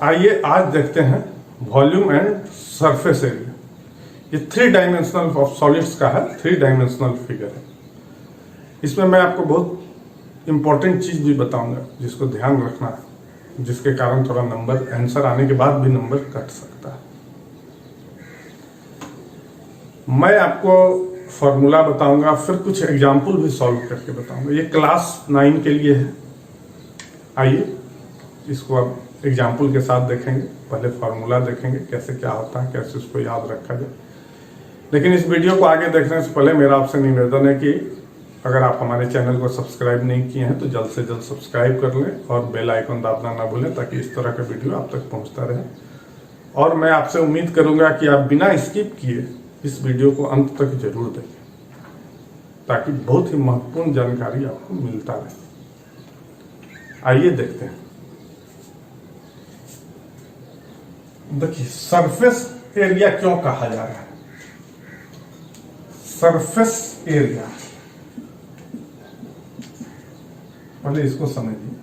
आइए आज देखते हैं वॉल्यूम एंड सरफेस एरिया। ये 3 डायमेंशनल ऑफ सॉलिड्स का है, 3 डायमेंशनल फिगर है। इसमें मैं आपको बहुत इंपॉर्टेंट चीज भी बताऊंगा जिसको ध्यान रखना है, जिसके कारण थोड़ा नंबर आंसर आने के बाद भी नंबर कट सकता है। मैं आपको फॉर्मूला बताऊंगा, फिर कुछ एग्जाम्पल भी सॉल्व करके बताऊंगा। ये क्लास 9 के लिए है। आइए इसको अब एग्जाम्पल के साथ देखेंगे। पहले फार्मूला देखेंगे कैसे क्या होता है, कैसे उसको याद रखा जाए। लेकिन इस वीडियो को आगे देखने से पहले मेरा आपसे निवेदन है कि अगर आप हमारे चैनल को सब्सक्राइब नहीं किए हैं तो जल्द से जल्द सब्सक्राइब कर लें और बेल आइकन दबाना ना भूलें, ताकि इस तरह का वीडियो आप तक पहुंचता रहे। और मैं आपसे उम्मीद करूंगा कि आप बिना स्किप किए इस वीडियो को अंत तक जरूर देखें, ताकि बहुत ही महत्वपूर्ण जानकारी आपको मिलता रहे। आइए देखते हैं। देखिए, सरफेस एरिया क्यों कहा जा रहा है? सरफेस एरिया, पहले इसको समझिए।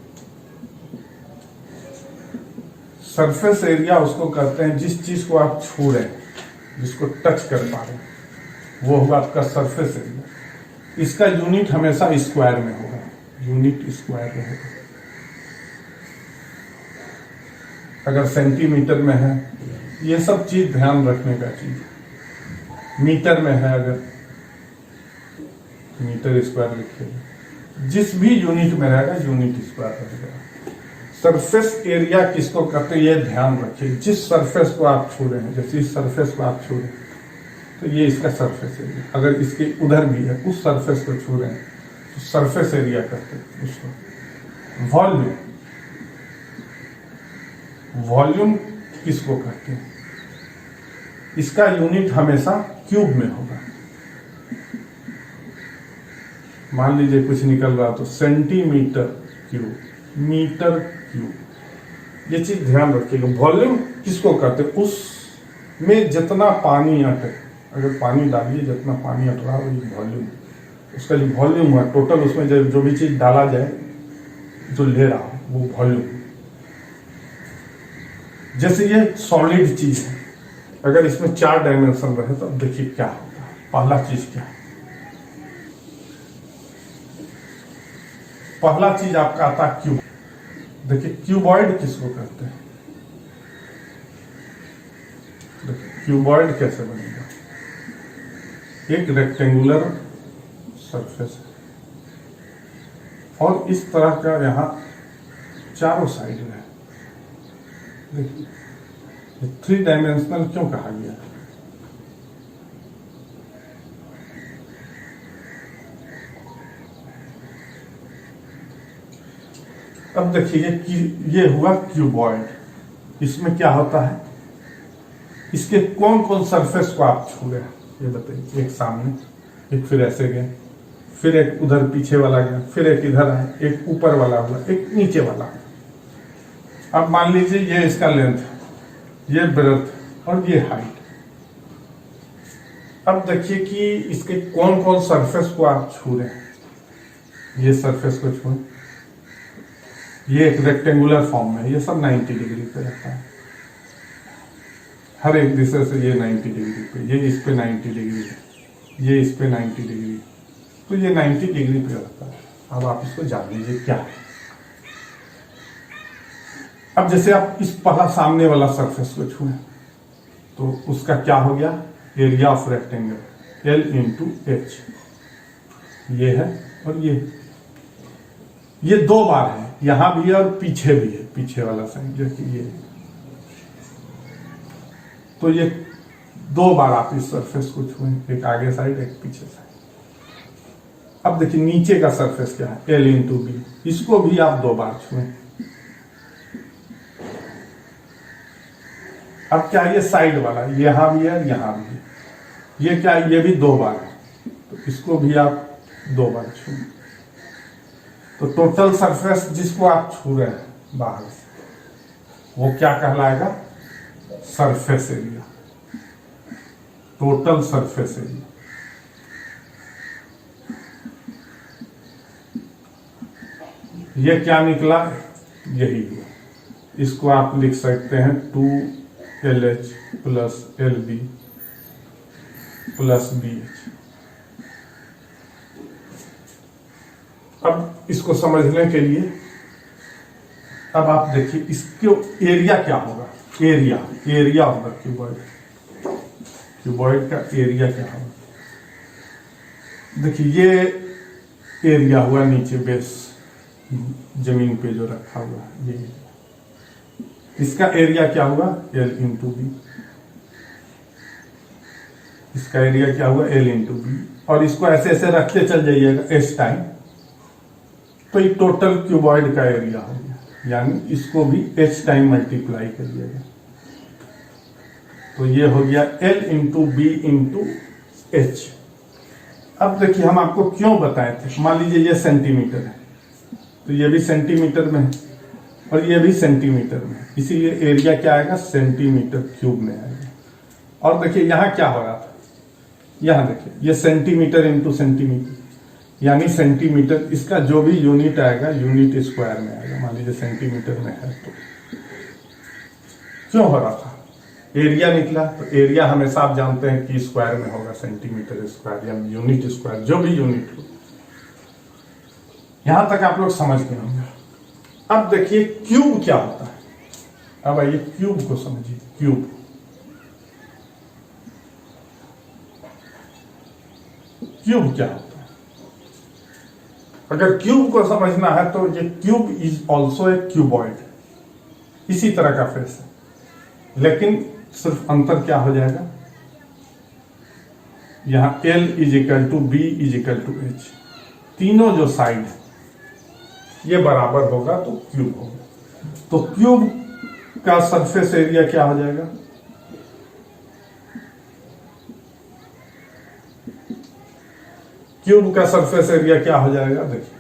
सरफेस एरिया उसको कहते हैं जिस चीज को आप छू रहे हैं, जिसको टच कर पा रहे हैं, वो होगा आपका सरफेस एरिया। इसका यूनिट हमेशा स्क्वायर में होगा, यूनिट स्क्वायर में होगा। अगर सेंटीमीटर में है, ये सब चीज ध्यान रखने का चीज। मीटर में है, अगर मीटर स्क्वायर लिखिएगा, जिस भी यूनिट में रहेगा यूनिट स्क्वायर रहेगा। सरफेस एरिया किसको कहते हैं ये ध्यान रखिए। जिस सरफेस को आप छू रहे हैं, जैसे इस सरफेस को आप छू रहे हैं तो ये इसका सरफेस एरिया। अगर इसके उधर भी है, उस सरफेस को छू रहे हैं तो सरफेस एरिया कहते हैं उसको। वॉल्यूम, वॉल्यूम किसको कहते हैं? इसका यूनिट हमेशा क्यूब में होगा। मान लीजिए कुछ निकल रहा तो सेंटीमीटर क्यूब, मीटर क्यूब, ये चीज ध्यान रखिएगा। वॉल्यूम किसको कहते हैं? उसमें जितना पानी अटे, अगर पानी डालिए जितना पानी अट रहा वही वॉल्यूम। उसका जो वॉल्यूम है टोटल, उसमें जो भी चीज डाला जाए, जो ले रहा हो, वो वॉल्यूम। जैसे ये सॉलिड चीज है, अगर इसमें 4 डायमेंशन रहे तो देखिए क्या होगा। पहला चीज क्या है? पहला चीज आपका आता है क्यूब। देखिए क्यूबॉइड किसको कहते हैं? देखिए क्यूबॉइड कैसे बनेगा? एक रेक्टेंगुलर सरफेस है और इस तरह का यहां चारों साइड है। देखिए 3 डायमेंशनल क्यों कहा गया? अब देखिए ये हुआ क्यूबॉइड। इसमें क्या होता है? इसके कौन कौन सरफेस को आप छू रहे हैं ये बताइए। एक सामने, एक फिर ऐसे गए, फिर एक उधर पीछे वाला गया, फिर एक इधर आया, एक ऊपर वाला हुआ, एक नीचे वाला। अब मान लीजिए ये इसका लेंथ, ये ब्रेड्थ और ये हाइट। अब देखिए कि इसके कौन कौन सरफेस को आप छू रहे हैं। ये सरफेस को छू, ये एक रेक्टेंगुलर फॉर्म में, ये सब 90 डिग्री पे रहता है। हर एक दिशा से ये 90 डिग्री पे, ये इस पे 90 डिग्री है, ये इस पे 90 डिग्री, तो ये 90 डिग्री पे रहता है। अब आप इसको जान लीजिए क्या है। अब जैसे आप इस पहला सामने वाला सरफेस को छुए तो उसका क्या हो गया? Area of rectangle L into H. ये है और ये 2 बार है, यहां भी है और पीछे भी है, पीछे वाला साइड जो कि ये। तो ये 2 बार आप इस सरफेस को छुए, एक आगे साइड एक पीछे साइड। अब देखिए नीचे का सरफेस क्या है? L into B. इसको भी आप 2 बार छुए। अब क्या ये साइड वाला, यहां भी है यहां भी है, ये क्या है? ये भी 2 बार है, तो इसको भी आप 2 बार छू। तो टोटल सरफेस जिसको आप छू रहे हैं बाहर से, वो क्या कहलाएगा? Surface area, total surface area. ये क्या निकला, यही हुआ। इसको आप लिख सकते हैं 2LH plus LB plus BH। अब इसको समझने के लिए अब आप देखिए इसके एरिया क्या होगा, एरिया होगा क्यूबॉइड का एरिया क्या होगा। देखिए ये एरिया हुआ नीचे बेस जमीन पे जो रखा हुआ है, ये इसका एरिया क्या हुआ L इंटू बी, इसका एरिया क्या हुआ L इंटू बी। और इसको ऐसे ऐसे रखते चल जाइएगा S टाइम, तो ये टोटल क्यूबॉइड का एरिया हो गया, यानी इसको भी H टाइम मल्टीप्लाई करिएगा, तो ये हो गया L into B into H। अब देखिए हम आपको क्यों बताए थे, मान लीजिए ये सेंटीमीटर है, तो ये भी सेंटीमीटर में है और ये भी सेंटीमीटर में है, इसीलिए एरिया क्या आएगा सेंटीमीटर क्यूब में आएगा। और देखिए यहाँ क्या हो रहा था, यहाँ देखिए ये सेंटीमीटर इंटू सेंटीमीटर, यानी सेंटीमीटर, इसका जो भी यूनिट आएगा यूनिट स्क्वायर में आएगा। मान लीजिए सेंटीमीटर में है तो क्यों हो रहा था, एरिया निकला, तो एरिया हमेशा आप जानते हैं कि स्क्वायर में होगा, सेंटीमीटर स्क्वायर या यूनिट स्क्वायर, जो भी यूनिट हो। यहां तक आप लोग समझ गए होंगे। अब देखिए क्यूब क्या होता है, अब आइए क्यूब को समझिए। क्यूब क्या होता है, अगर क्यूब को समझना है तो ये cube is also a cuboid, इसी तरह का फेस है, लेकिन सिर्फ अंतर क्या हो जाएगा, यहां L is equal to B is equal to H, तीनों जो साइड है ये बराबर होगा तो क्यूब होगा। तो क्यूब का सरफेस एरिया क्या हो जाएगा, क्यूब का सरफेस एरिया क्या हो जाएगा, देखिए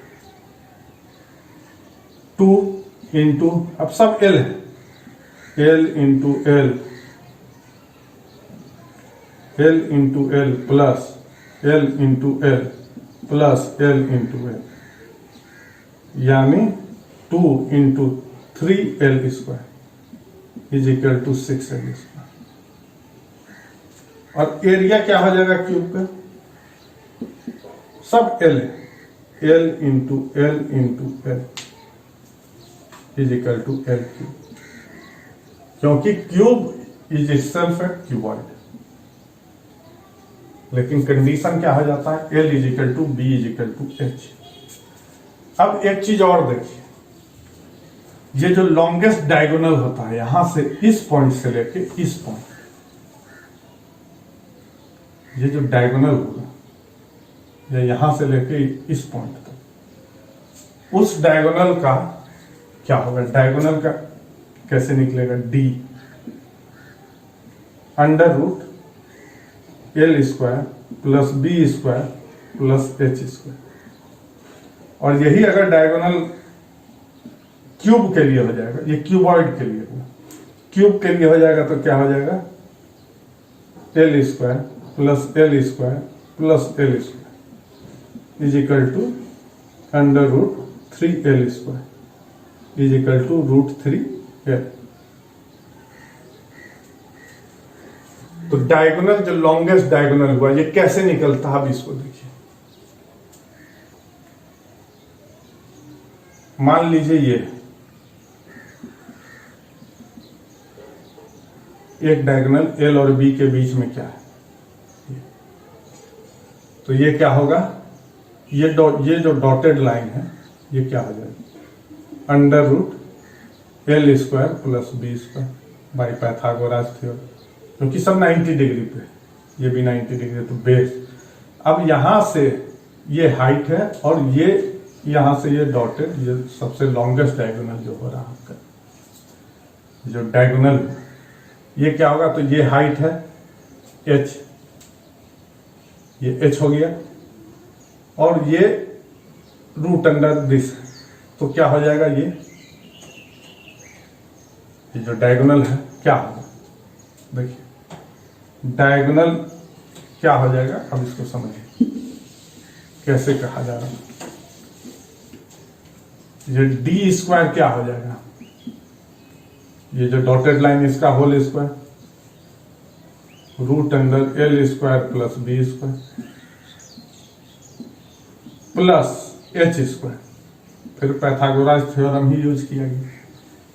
2 इंटू, अब सब L है, L into L, L into L plus L into L plus L into L, यानी 2 into 3L square is equal to 6L square. और एरिया क्या हो जाएगा क्यूब का, सब L है, L into L into L is equal to L cube, क्योंकि cube is itself a cuboid. लेकिन कंडीशन क्या हो जाता है, L is equal to B is equal to H। अब एक चीज और देखिए, ये जो लॉन्गेस्ट डायगोनल होता है यहां से इस पॉइंट से लेके इस पॉइंट, ये जो डायगोनल होगा या यहां से लेके इस पॉइंट तक, उस डायगोनल का क्या होगा, डायगोनल का कैसे निकलेगा, D under root L square plus B square plus H square. और यही अगर डायगोनल क्यूब के लिए हो जाएगा, ये क्यूबॉइड के लिए होगा, क्यूब के लिए हो जाएगा तो क्या हो जाएगा, L square plus L square plus L square is equal to under root 3L square is equal to root 3L। तो डायगोनल जो लॉन्गेस्ट डायगोनल हुआ ये कैसे निकलता है, अब इसको देखिए। मान लीजिए ये एक डायगोनल L और B के बीच में क्या है, तो ये क्या होगा, ये जो डॉटेड लाइन है ये क्या हो जाएगा, under root L square plus B square by Pythagoras theorem, क्योंकि सब 90 डिग्री पे, ये भी 90 डिग्री, तो बेस। अब यहां से ये हाइट है और ये यहां से ये डॉटेड, ये सबसे लॉन्गेस्ट डायगोनल जो हो रहा है आपका, जो डायगोनल ये क्या होगा, तो ये हाइट है H, ये H हो गया, और ये रूट अंडर दिस, तो क्या हो जाएगा, ये जो डायगोनल है क्या होगा, देखिए डायगोनल क्या हो जाएगा। अब इसको समझिए कैसे कहा जा रहा है। ये डी स्क्वायर क्या हो जाएगा, ये जो डॉटेड लाइन इसका whole square root under L square plus B square plus H square. फिर पैथागोरस थ्योरम ही यूज किया गया,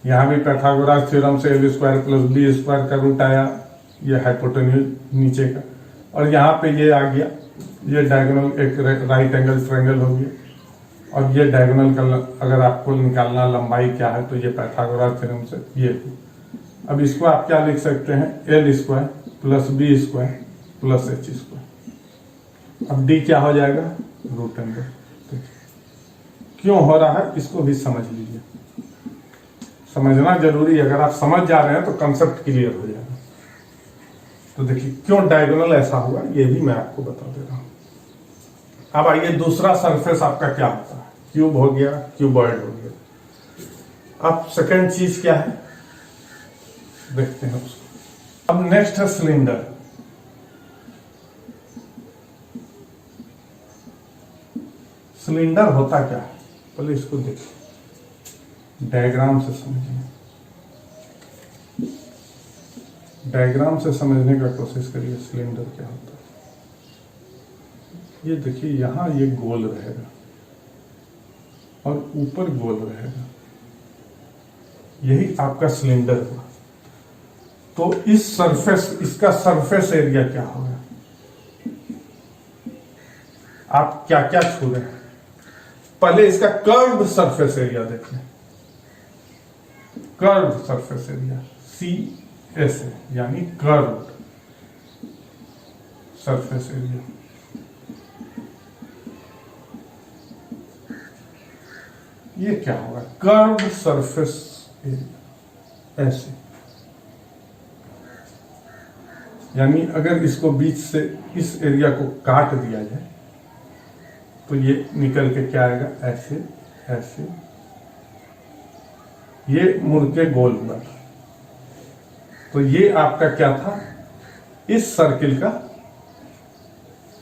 यहां भी पैथागोरस थ्योरम से L square plus B square का रूट आया, ये हाइपोटेन्यूज नीचे का, और यहाँ पे ये आ गया, ये डायगोनल एक राइट एंगल ट्रायंगल हो गया, और ये डायगोनल का अगर आपको निकालना लंबाई क्या है तो ये पैथागोरस थ्योरम से ये। अब इसको आप क्या लिख सकते हैं, L square plus B square plus H square. अब डी क्या हो जाएगा, रूट अंडर। क्यों हो रहा है इसको भी समझ लीजिए, समझना जरूरी है, अगर आप समझ जा रहे हैं तो कंसेप्ट क्लियर हो जाएगा। तो देखिए क्यों डायगोनल ऐसा हुआ ये भी मैं आपको बता दे रहा हूं। अब आइए दूसरा सरफेस आपका क्या होता है, क्यूब हो गया, क्यूबॉइड हो गया। अब सेकंड चीज क्या है देखते हैं उसको। अब नेक्स्ट है सिलेंडर। सिलेंडर होता क्या है, पहले इसको देखिए, डायग्राम से समझिए, डायग्राम से समझने का कोशिश करिए सिलेंडर क्या होता है। ये देखिए यहां ये गोल रहेगा और ऊपर गोल रहेगा, यही आपका सिलेंडर हुआ। तो इस सरफेस, इसका सरफेस एरिया क्या होगा, आप क्या क्या छू रहे हैं। पहले इसका कर्व्ड सरफेस एरिया देखें, curved surface area C S है, यानी कर्व्ड सरफेस एरिया। ये क्या होगा, कर्व्ड सरफेस एरिया ऐसे, यानी अगर इसको बीच से इस एरिया को काट दिया जाए तो ये निकल के क्या आएगा, ऐसे ऐसे, ये मुड़ के गोल हुआ था। तो ये आपका क्या था, इस सर्किल का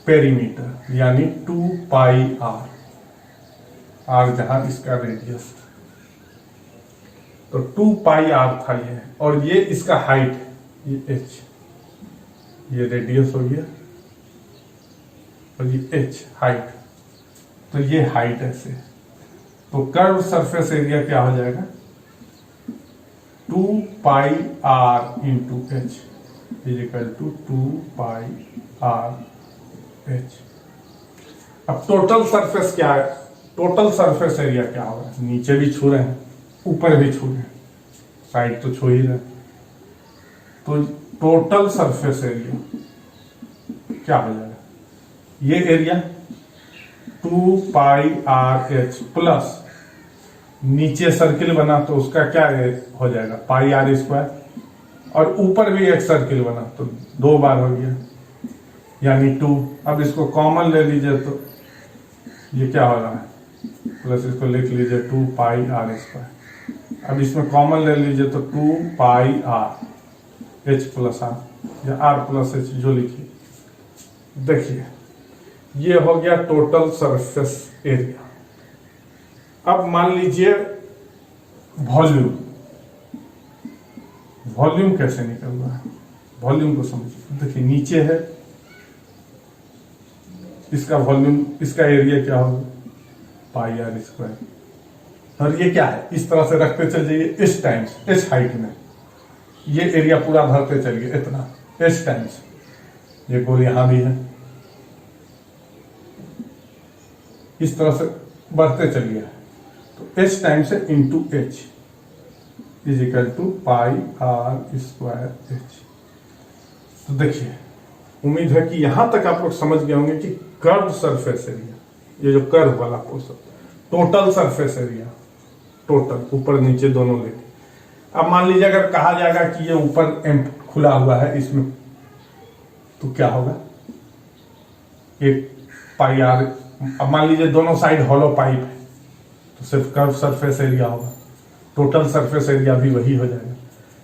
पेरीमीटर, यानी 2 पाई आर, आर जहां इसका रेडियस था, तो 2 पाई आर था ये, और ये इसका हाइट है, ये एच, ये रेडियस हो गया और ये एच हाइट, तो ये हाइट ऐसे। तो कर्व सरफेस एरिया क्या हो जाएगा, 2 pi R into H is equal to 2 pi R H. अब टोटल सरफेस क्या है, टोटल सरफेस एरिया क्या होगा, नीचे भी छू रहे हैं ऊपर भी छू रहे हैं, साइड तो छू ही रहे, तो टोटल सरफेस एरिया क्या हो जाएगा, ये area 2 pi R H plus नीचे सर्किल बना तो उसका क्या हो जाएगा, पाई आर स्क्वायर, और ऊपर भी एक सर्किल बना तो 2 बार हो गया, यानी 2। अब इसको कॉमन ले लीजिए तो ये क्या हो रहा है, प्लस इसको लिख लीजिए 2 पाई आर स्क्वायर। अब इसमें कॉमन ले लीजिए तो 2 pi R H plus are या आर प्लस एच जो लिखिए। देखिए ये हो गया टोटल सरफेस एरिया। अब मान लीजिए वॉल्यूम, वॉल्यूम कैसे निकल रहा है, वॉल्यूम को समझिए। देखिए नीचे है इसका वॉल्यूम, इसका एरिया क्या होगा, पाई आर स्क्वायर, और ये क्या है, इस तरह से रखते चल जाइए इस टाइम्स, इस हाइट में ये एरिया पूरा भरते चलिए इतना, एच टाइम्स, ये गोल यहां भी है, इस तरह से बढ़ते चलिए, तो एच टाइम से into H is equal to pi R square H. तो देखिए उम्मीद है कि यहां तक आप लोग समझ गए होंगे कि कर्व सरफेस एरिया, ये जो कर्व वाला portion, total surface area, total ऊपर नीचे दोनों लेके। अब मान लीजिए अगर कहा जाएगा कि ये ऊपर एम्प खुला हुआ है इसमें, तो क्या होगा, एक पाई आर, अब मान लीजिए दोनों साइड हॉलो पाइप है तो सिर्फ कर्व सरफेस एरिया होगा, टोटल सरफेस एरिया भी वही हो जाएगा।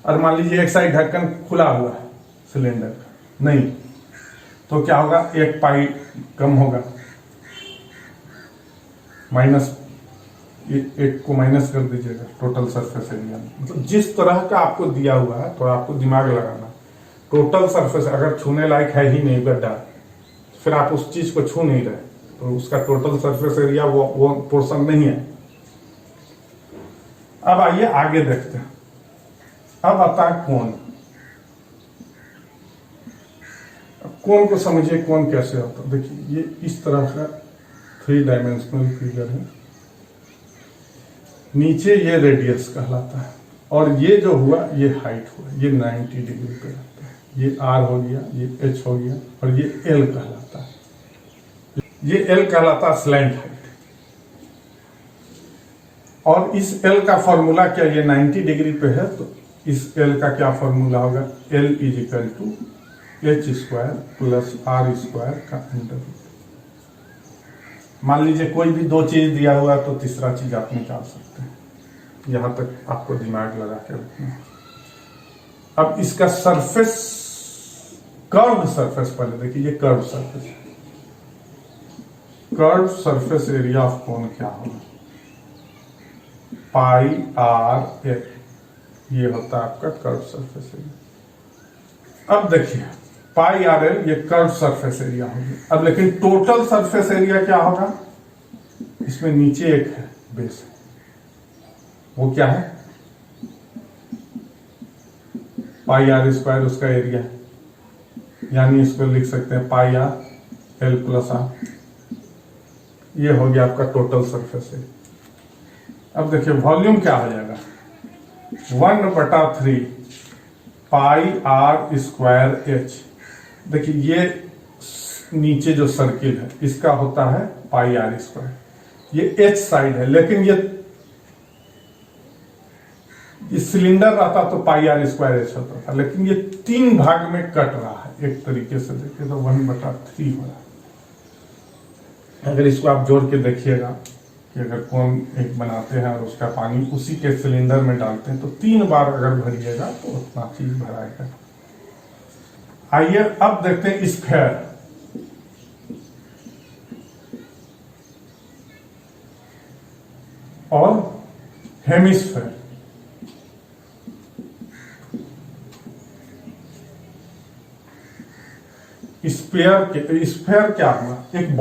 और मान लीजिए एक साइड ढक्कन खुला हुआ है सिलेंडर का, नहीं तो क्या होगा, एक पाई कम होगा, माइनस ये 8 को माइनस कर दीजिएगा टोटल सरफेस एरिया में। मतलब जिस तरह का आपको दिया हुआ है तो आपको दिमाग लगाना, टोटल सरफेस अगर छूने लायक है ही नहीं गड्ढा, फिर आप उस चीज को छू नहीं रहे तो उसका टोटल सरफेस एरिया वो पोर्शन नहीं है। अब आइए आगे देखते हैं। अब आता है कोण। कोण को समझिए, कोण कैसे होता है। देखिए ये इस तरह का 3 डायमेंशनल फिगर है, नीचे ये रेडियस कहलाता है और ये जो हुआ ये हाइट हुआ, ये 90 डिग्री पे रहता है। ये R हो गया, ये H हो गया और ये L कहलाता है। ये L कहलाता है स्लैंट हाइट। और इस L का फॉर्मूला क्या, ये 90 डिग्री पे है तो इस L का क्या फॉर्मूला होगा, L is equal to H square plus R square का अंडर। मान लीजिए कोई भी 2 चीज दिया हुआ तो तीसरा चीज आप निकाल सकते हैं। यहां तक आपको दिमाग लगा के रखना है। अब इसका सरफेस, कर्व सरफेस, पहले देखिए ये कर्व सरफेस है। Curve surface area of cone क्या होगा, पाई R L, ये होता है आपका कर्व सरफेस एरिया। अब देखिए पाई R L ये कर्व सरफेस एरिया होगी। अब लेकिन टोटल सरफेस एरिया क्या होगा, इसमें नीचे एक है बेस, वो क्या है, पाई R स्क्वायर उसका एरिया है, यानी इसको लिख सकते हैं पाई R L प्लस R। ये हो गया आपका टोटल सरफेस एरिया। अब देखिए वॉल्यूम क्या हो जाएगा, 1/3 पाई R स्क्वायर H। देखिए ये नीचे जो सर्किल है इसका होता है पाई R स्क्वायर, ये H साइड है, लेकिन ये सिलेंडर रहता तो पाई R स्क्वायर H होता था, लेकिन ये 3 भाग में कट रहा है एक तरीके से देखिए तो 1/3 हो रहा है। अगर इसको आप जोड़ के देखिएगा कि अगर कोन एक बनाते हैं और उसका पानी उसी के सिलेंडर में डालते हैं तो 3 बार अगर भरिएगा तो उतना चीज भराएगा। आइए अब देखते हैं स्फीयर। और हेमिस्फीयर। स्फीयर क्या हुआ, एक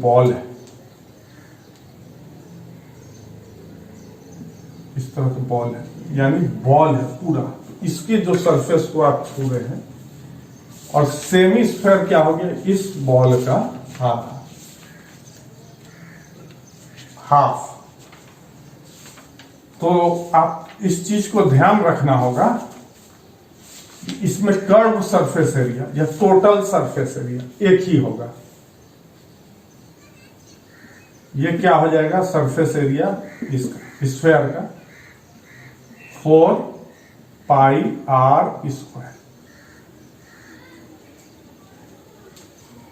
बॉल है, इस तरह का बॉल है, यानी बॉल है पूरा, इसके जो सरफेस को आप छू रहे हैं। और सेमी स्फीयर क्या हो गया, इस बॉल का आधा, हाफ। तो आप इस चीज को ध्यान रखना होगा, इसमें कर्व सरफेस एरिया या टोटल सरफेस एरिया एक ही होगा। ये क्या हो जाएगा, सरफेस एरिया इसका स्फीयर का 4 पाई R स्क्वायर।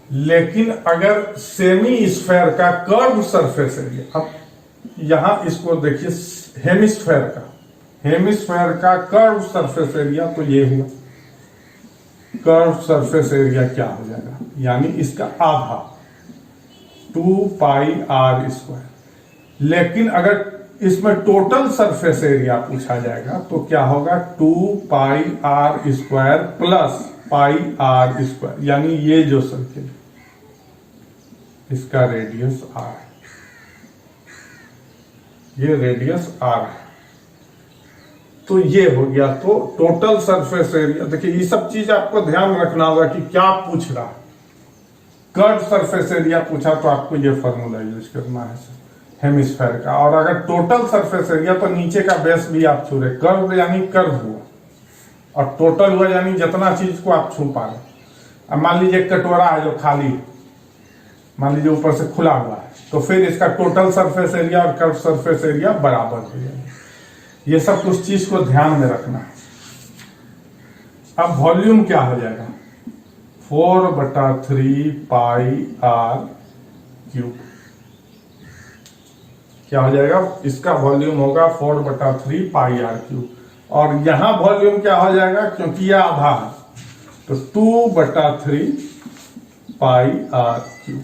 लेकिन अगर सेमी स्फीयर का कर्व सरफेस एरिया, अब यहां इसको देखिए हेमिस्फीयर का कर्व सरफेस एरिया, तो ये हुआ कर्व सरफेस एरिया क्या हो जाएगा, यानी इसका आधा 2 पाई R स्क्वायर। लेकिन अगर इसमें टोटल सरफेस एरिया पूछा जाएगा तो क्या होगा, 2 pi R square plus pi R square, यानी ये जो सर्किल इसका रेडियस R है, ये रेडियस R है। तो ये हो गया तो टोटल सरफेस एरिया। देखिए ये सब चीज आपको ध्यान रखना होगा कि क्या पूछ रहा है। कर्व सरफेस एरिया पूछा तो आपको ये फॉर्मूला यूज करना है हेमिस्फीयर का। और अगर टोटल सरफेस एरिया तो नीचे का बेस भी आप छू रहे, कर्व यानी कर्व हुआ और टोटल हुआ यानी जितना चीज को आप छू पा रहे। अब मान लीजिए कटोरा है जो खाली है, मान लीजिए ऊपर से खुला हुआ है, तो फिर इसका टोटल सरफेस एरिया और कर्व सरफेस एरिया बराबर हो जाएगा। ये सब कुछ चीज को ध्यान में रखना। अब वॉल्यूम क्या हो जाएगा, 4/3 पाई R क्यूब। क्या हो जाएगा, इसका वॉल्यूम होगा 4/3 पाई R क्यूब। और यहां वॉल्यूम क्या हो जाएगा, क्योंकि यह आधा है तो 2/3 पाई R क्यूब।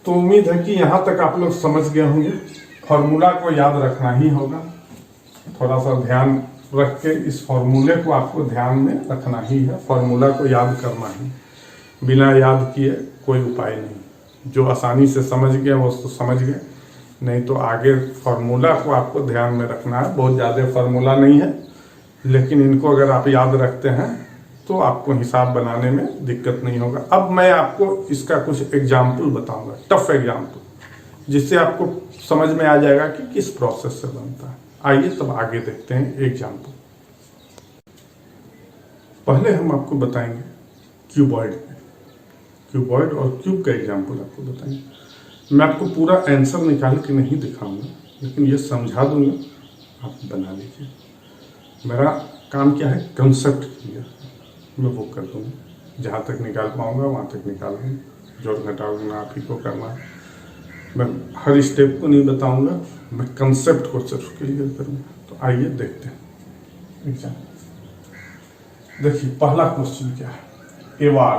तो उम्मीद है कि यहां तक आप लोग समझ गए होंगे। फॉर्मूला को याद रखना ही होगा, थोड़ा सा ध्यान रख के इस फॉर्मूले को आपको ध्यान में रखना ही है, फॉर्मूला को याद करना ही, बिना याद किए कोई उपाय नहीं। जो आसानी से समझ गए वो तो समझ गए, नहीं तो आगे फॉर्मूला को आपको ध्यान में रखना है। बहुत ज़्यादा फॉर्मूला नहीं है, लेकिन इनको अगर आप याद रखते हैं तो आपको हिसाब बनाने में दिक्कत नहीं होगा। अब मैं आपको इसका कुछ एग्जाम्पल बताऊंगा, टफ एग्जाम्पल, जिससे आपको समझ में आ जाएगा कि किस प्रोसेस से बनता है। आइए तब आगे देखते हैं एग्जाम्पल। पहले हम आपको बताएंगे क्यूबॉइड और क्यूब का एग्जाम्पल आपको बताएंगे। मैं आपको पूरा आंसर निकाल के नहीं दिखाऊंगा, लेकिन ये समझा दूंगा, आप बना लीजिए। मेरा काम क्या है, कंसेप्ट क्लियर मैं वो कर दूंगा, जहाँ तक निकाल पाऊंगा वहाँ तक निकाल दूंगा, जोड़ घटाऊंगा आप ही को करना है। मैं हर स्टेप को नहीं बताऊंगा, मैं कंसेप्ट को सिर्फ क्लियर करूंगा। तो आइए देखते हैं एग्जाम्पल। देखिए पहला क्वेश्चन क्या है, a wall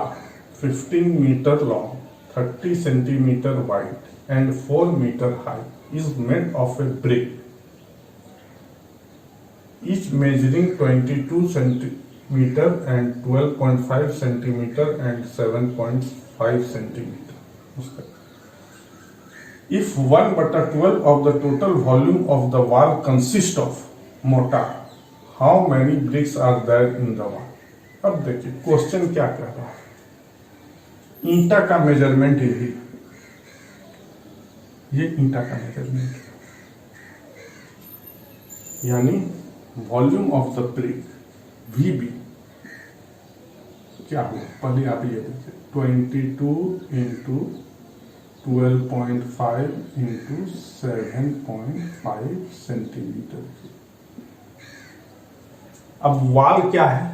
15 metre long, 30 centimetre wide and 4 meter high is made of a brick, each measuring 22 centimeter and 12.5 centimeter and 7.5 centimeter. If 1/12 of the total volume of the wall consists of mortar, how many bricks are there in the wall? अब देखिए question क्या कह रहा है, ईंटा का measurement यही, ये ईंटा का मेजरमेंट, यानी volume of the brick VB क्या होगा, पहले आप ये देखिए 22 इंटू 12.5 इंटू 7.5 सेंटीमीटर। अब वाल क्या है,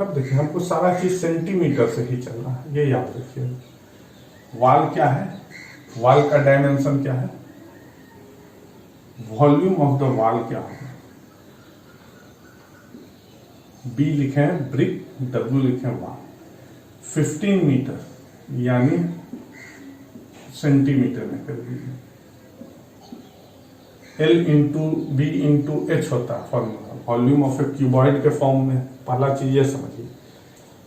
अब देखिए हमको सारा चीज सेंटीमीटर से ही चल रहा है, ये याद रखिए। वाल क्या है, वाल का डायमेंशन क्या है, वॉल्यूम ऑफ द वाल क्या होगा, B लिखे हैं ब्रिक, W लिखे हैं वाल। 15 मीटर यानी सेंटीमीटर में कर दीजिए, L into B into H होता है formula, volume of a cuboid के फॉर्म में। पहला चीज ये समझिए,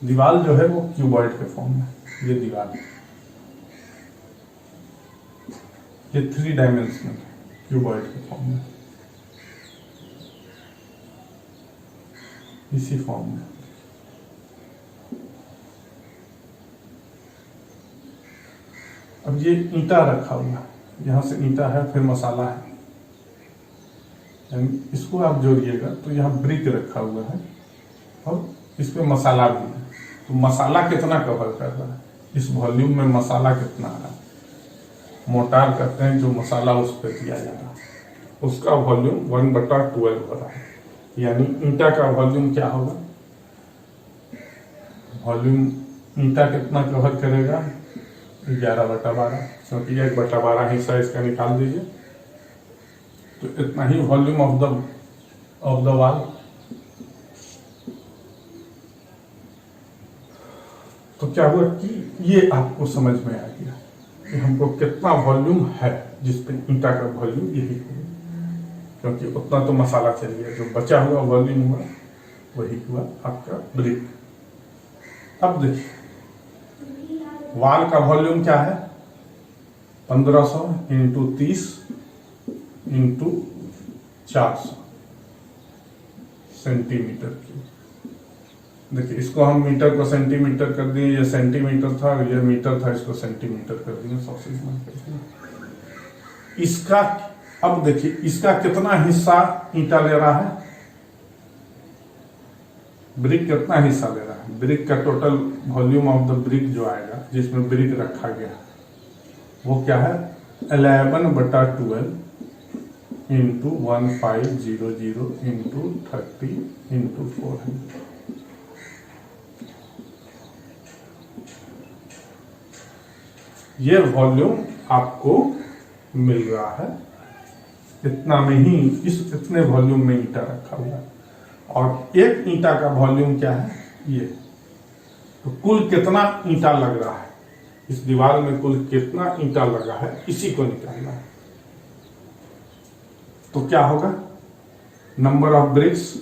दीवार जो है वो क्यूबॉइड के फॉर्म में, ये दीवार ये 3 डायमेंशनल क्यूबॉइड के फॉर्म में, इसी फॉर्म में। अब ये ईंटा रखा हुआ है, यहां से ईंटा है, फिर मसाला है, इसको आप जोड़िएगा तो यहाँ ब्रिक रखा हुआ है और इस पे मसाला भी है। तो मसाला कितना कवर कर रहा है, इस वॉल्यूम में मसाला कितना आ रहा है, मोटार कहते हैं जो मसाला उस पर दिया जा रहा है, उसका वॉल्यूम 1/12 हो रहा है। यानी ईंटा का वॉल्यूम क्या होगा, वॉल्यूम ईंटा कितना कवर करेगा, 11/12, क्योंकि 1/12 हिस्सा इसका निकाल दीजिए, तो इतना ही वॉल्यूम ऑफ द वॉल। तो क्या हुआ कि ये आपको समझ में आ गया कि हमको कितना वॉल्यूम है, जिसपे ईंटा का वॉल्यूम यही होगा, क्योंकि उतना तो मसाला चल गया, जो बचा हुआ वॉल्यूम हुआ वही हुआ आपका ब्रिक। अब देखिए वाल का वॉल्यूम क्या है, 1500 इंटू 30 इंटू 400 सेंटीमीटर की। देखिए इसको हम मीटर को सेंटीमीटर कर दिए, ये सेंटीमीटर था, ये मीटर था, इसको सेंटीमीटर कर दिए, 100 से गुणा कर दिया। इसका अब देखिए इसका कितना हिस्सा ईंटा ले रहा है, ब्रिक कितना हिस्सा ले रहा है, ब्रिक का total volume of the brick जो आएगा, जिसमें ब्रिक रखा गया वो क्या है, 11/12 इंटू 1500 इंटू 30 इंटू 400। ये वॉल्यूम आपको मिल रहा है, इतना में ही, इतने वॉल्यूम में ईंटा रखा हुआ है। और एक ईंटा का वॉल्यूम क्या है, ये, तो कुल कितना ईंटा लग रहा है, इस दीवार में कुल कितना ईंटा लगा है इसी को निकालना है। तो क्या होगा, नंबर ऑफ ब्रिक्स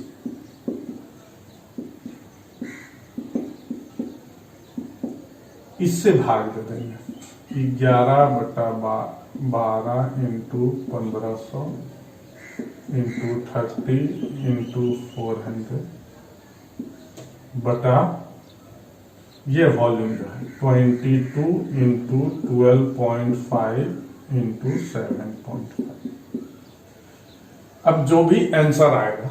इससे भाग दे देंगे, 11/12 इंटू 1500 इंटू 30 इंटू 400 बटा ये वॉल्यूम जो है 22 इंटू 12.5 इंटू 7.5। अब जो भी आंसर आएगा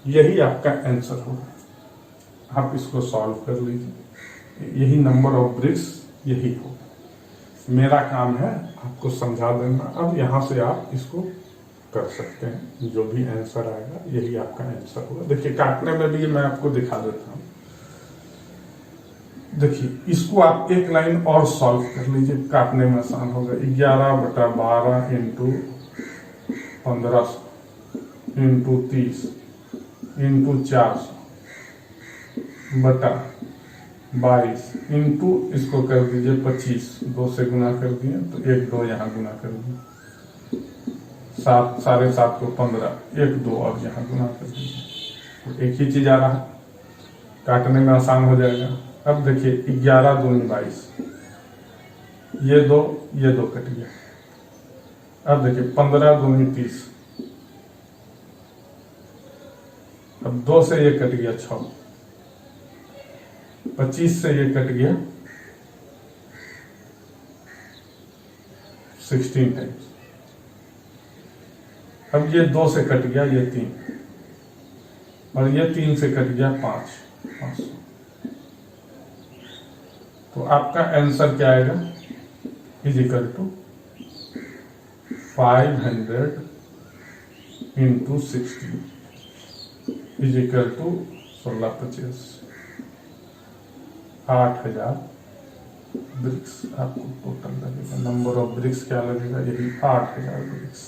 यही आपका आंसर होगा। आप इसको सॉल्व कर लीजिए, यही नंबर ऑफ ब्रिक्स यही होगा। मेरा काम है आपको समझा देना। अब यहां से आप इसको कर सकते हैं, जो भी आंसर आएगा यही आपका आंसर होगा। देखिए काटने में भी मैं आपको दिखा देता हूं। देखिए इसको आप एक लाइन और सॉल्व कर लीजिए, काटने में आसान होगा। 11/12 इंटू 1500 इंटू 30 इंटू 400 बटा 22 इंटू इसको कर दीजिए 25, 2 से गुना कर दिए तो 1 2 यहाँ गुना कर दिए, 7 7.5 को 15, 1 2 और यहाँ गुना कर दीजिए तो एक ही चीज आ रहा है, काटने में आसान हो जाएगा। अब देखिए 11 दूनी 22, ये दो कट गया। अब देखिए 15 दूनी 30, अब 2 से ये कट गया 6, 25 से ये कट गया 16 टाइम्स। अब ये 2 से कट गया ये 3, और ये 3 से कट गया 500। तो आपका आंसर क्या आएगा, is equal to 500 into 60 is equal to 16/50, 8000 bricks आपको टोटल लगेगा। नंबर ऑफ ब्रिक्स क्या लगेगा, यही 8000 ब्रिक्स।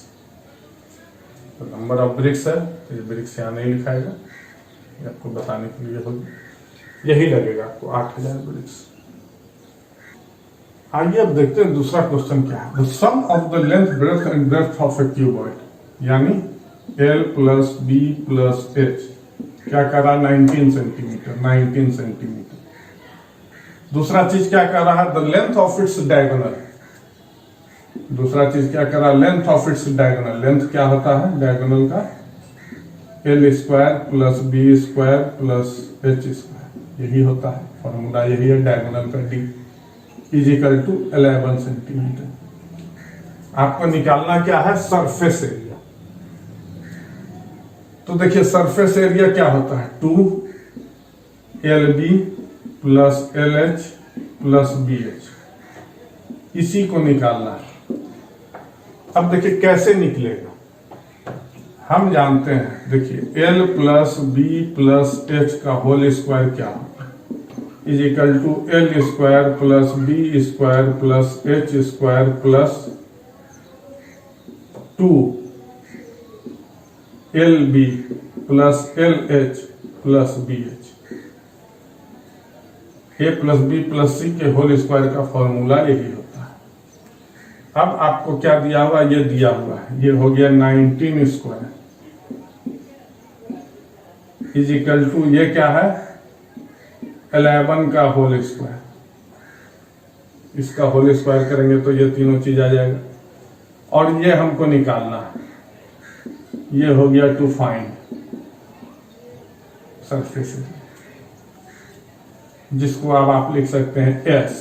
तो नंबर ऑफ ब्रिक्स है तो ये ब्रिक्स यहाँ नहीं लिखाएगा, ये आपको बताने के लिए होगी, यही लगेगा आपको 8000 ब्रिक्स। आइए अब देखते हैं दूसरा क्वेश्चन क्या है। The sum of the length breadth and depth of a cuboid, यानी L plus B plus H क्या कर रहा है 19 सेंटीमीटर। दूसरा चीज क्या कर रहा है, the length of its diagonal. दूसरा चीज क्या कर रहा है, length of its diagonal. Length क्या होता है डायगोनल का, L square plus B square plus H square, यही होता है फॉर्मूला, यही है डायगोनल का D इजिकल टू 11 सेंटीमीटर। आपको निकालना क्या है, सरफेस एरिया। तो देखिए सरफेस एरिया क्या होता है, 2LB plus LH plus BH, इसी को निकालना है। अब देखिए कैसे निकलेगा, हम जानते हैं, देखिए L plus B plus H का होल स्क्वायर क्या होता है, equal to L square plus B square plus H square plus 2LB plus LH plus BH। A plus B plus C के होल स्क्वायर का फॉर्मूला यही होता है। अब आपको क्या दिया हुआ, ये दिया हुआ है, ये हो गया 19 स्क्वायर इजिकल टू ये क्या है 11 का होल स्क्वायर। इसका होल स्क्वायर करेंगे तो ये तीनों चीज आ जाएगा, और ये हमको निकालना है, ये हो गया टू फाइंड सरफेस, जिसको अब आप लिख सकते हैं S।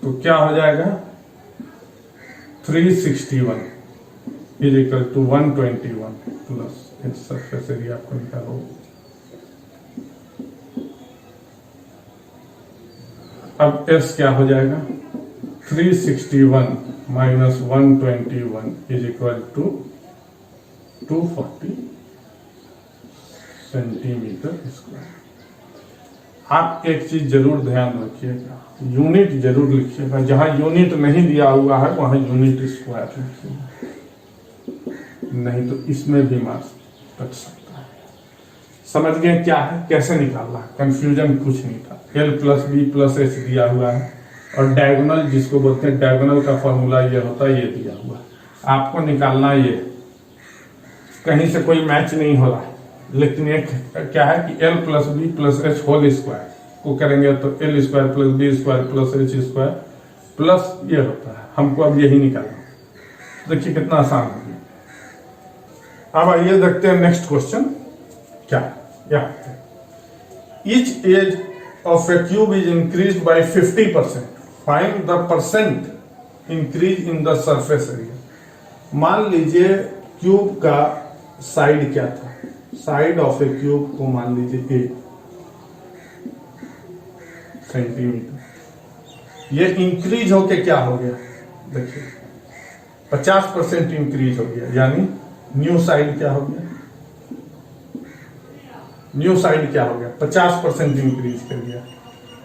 तो क्या हो जाएगा 361 is equal to 121 plus surface area आपको निकालो। अब S क्या हो जाएगा 361 minus 121 is equal to 240 centimetre square. आप एक चीज जरूर ध्यान रखिएगा, यूनिट जरूर लिखिएगा, जहां यूनिट नहीं दिया हुआ है वहां यूनिट स्क्वायर लिखिएगा, नहीं तो इसमें भी मार्क्स कट सकता है। समझ गए क्या है, कैसे निकालना है, कंफ्यूजन कुछ नहीं था। L plus B plus H दिया हुआ है और डायगोनल जिसको बोलते हैं डायगोनल का फॉर्मूला ये होता है, ये दिया हुआ है। आपको निकालना ये, कहीं से कोई मैच नहीं हो रहा है, लेकिन एक क्या है कि L plus B plus H whole square को करेंगे तो L square plus B square plus H square plus ये होता है। हमको अब यही निकालना। देखिए कितना आसान हो गया। अब आइए देखते हैं नेक्स्ट क्वेश्चन क्या है। Each edge of a cube is increase by 50%, find the percent increase in the surface area. मान लीजिए क्यूब का साइड क्या था, साइड ऑफ ए क्यूब को मान लीजिए 8 सेंटीमीटर, ये इंक्रीज होके क्या हो गया, देखिए 50% इंक्रीज हो गया, यानी न्यू साइड क्या हो गया, न्यू साइड क्या हो गया 50% इंक्रीज कर गया,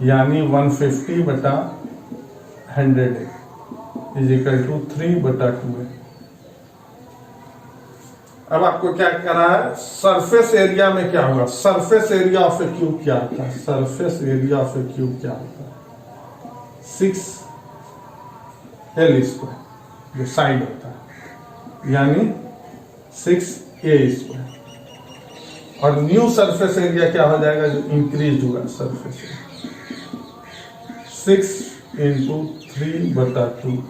यानी 150/100 इज इक्वल टू 3/2। अब आपको क्या करना है, सरफेस एरिया में क्या होगा, surface area of a cube क्या होता है, surface area of a cube क्या होता है 6L², जो साइड होता है, यानी 6A²। और न्यू सरफेस एरिया क्या हो जाएगा, जो इंक्रीज हुआ सरफेस एरिया 6 × 3/2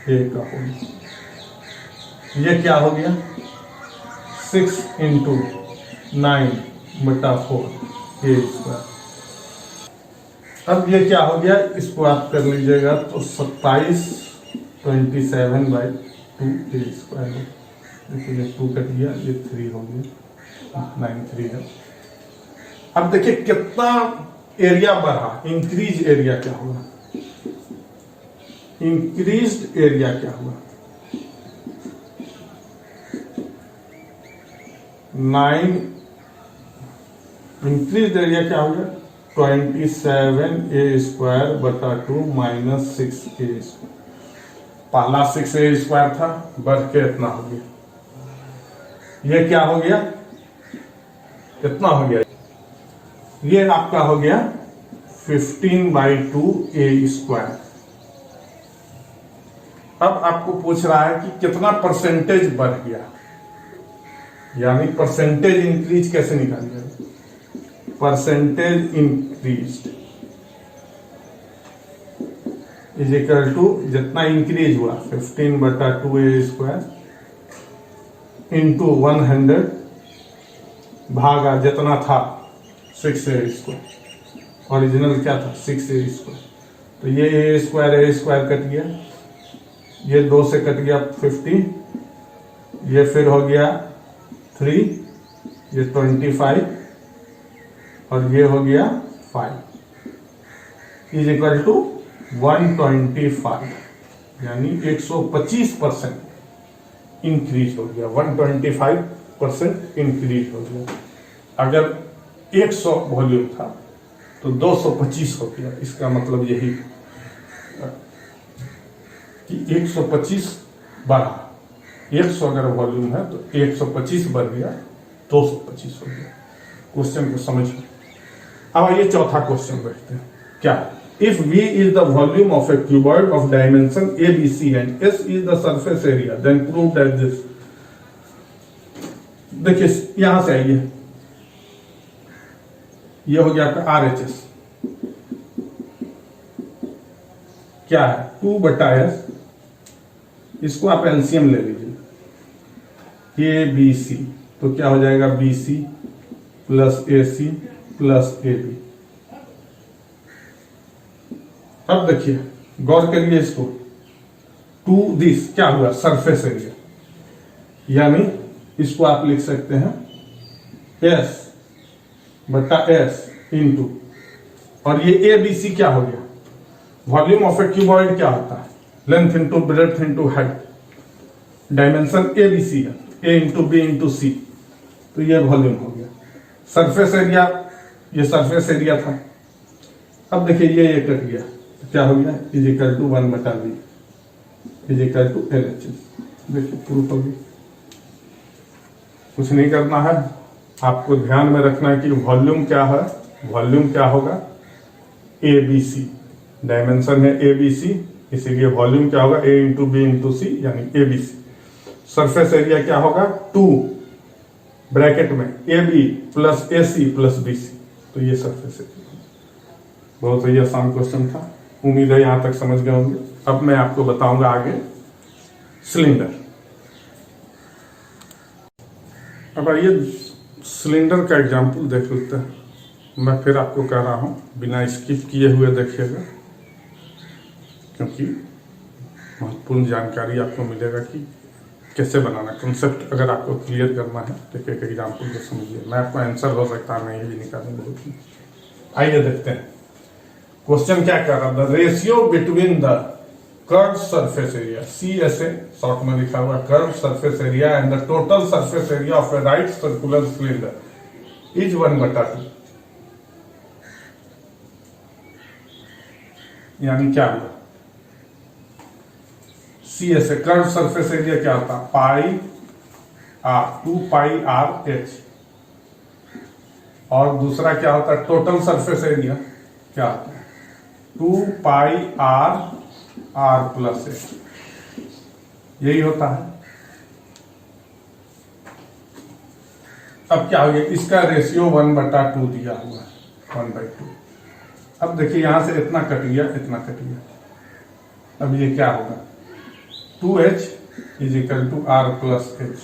A का होगा, ये क्या हो गया 6 × 9/4 A²। अब ये क्या हो गया, इसको आप कर लीजिएगा तो 27/2 A²। देखिए ये 2 कट गया, ये 3 हो गया, 9 3 है। अब देखिए कितना एरिया बढ़ा, इंक्रीज एरिया क्या हुआ, इंक्रीज्ड एरिया क्या हुआ 9, इंक्रीज एरिया क्या हो गया 27A² माइनस 6A²। पहला 6A² था, बढ़ के इतना हो गया, ये क्या हो गया, कितना हो गया, ये आपका हो गया 15/2A²। अब आपको पूछ रहा है कि कितना परसेंटेज बढ़ गया, यानी परसेंटेज इंक्रीज कैसे निकालिएगा, percentage increase is equal to जितना इंक्रीज हुआ 15/2A² इंटू 100 भागा जितना था 6A², ओरिजिनल क्या था 6A²। तो ये A² कट गया, ये 2 से कट गया 50, ये फिर हो गया 3, ये 25 और ये हो गया 5 इज इक्वल टू 125, यानी 125% इंक्रीज हो गया, 125% इंक्रीज हो गया। अगर 100 वॉल्यूम था तो 225 हो गया, इसका मतलब यही कि 125 बढ़ा, 100 अगर वॉल्यूम है तो 125 बढ़ गया, 225 हो गया। क्वेश्चन को समझिए। अब आइए चौथा क्वेश्चन देखते हैं क्या, if V is the volume of a cuboid of dimension ABC and S is the surface area, then prove that this। देखिए यहां से आइए, ये हो गया आपका RHS, क्या है 2/S, इसको आप एलसीएम ले लीजिए, ABC तो क्या हो जाएगा BC plus AC plus AB। अब देखिए गौर करिए इसको, टू दिस क्या हुआ सरफेस एरिया, यानी इसको आप लिख सकते हैं S/S इंटू, और ये ABC क्या हो गया, वॉल्यूम ऑफ ए क्यूबॉइड क्या होता है, length into breadth into height, dimension ABC है, A into B into C, तो ये वॉल्यूम हो गया। सरफेस एरिया, ये सरफेस एरिया था। अब देखिए ये कट गया, क्या हो गया is equal to 1/V is equal to LHS। देखिए प्रूफ हो गया, कुछ नहीं करना है, आपको ध्यान में रखना है कि वॉल्यूम क्या है, वॉल्यूम क्या होगा, ABC, डायमेंशन है ABC, इसीलिए वॉल्यूम क्या होगा, A इंटू बी इंटू सी यानी ABC। सरफेस एरिया क्या होगा, 2 ब्रैकेट में AB plus AC plus BC, तो ये सरफेस एरिया। बहुत ही आसान क्वेश्चन था, उम्मीद है यहां तक समझ गए होंगे। अब मैं आपको बताऊंगा आगे सिलेंडर। अब आइए सिलेंडर का एग्जाम्पल देख लेते हैं। मैं फिर आपको कह रहा हूं बिना स्किप किए हुए देखिएगा, क्योंकि महत्वपूर्ण जानकारी आपको मिलेगा कि कैसे बनाना। कंसेप्ट अगर आपको क्लियर करना है तो एक एग्जाम्पल को समझिए। मैं आपको आंसर हो सकता है मैं ये भी निकालूंगा बहुत। आइए देखते हैं क्वेश्चन क्या कर रहा है। The ratio between the curve surface area, CSA short में लिखा हुआ, curve surface area and the total surface area of A right circular cylinder is 1/2। यानी क्या हुआ, CSA कर्व सरफेस एरिया क्या होता है, pi are, 2 pi R H, और दूसरा क्या होता है टोटल सरफेस एरिया क्या होता है, 2 पाई आर प्लस एच, यही होता है। अब क्या हो गया, इसका रेशियो 1/2 दिया हुआ है, 1/2। अब देखिए यहां से इतना कट गया, इतना कट गया। अब ये क्या होगा, 2H is equal to R plus H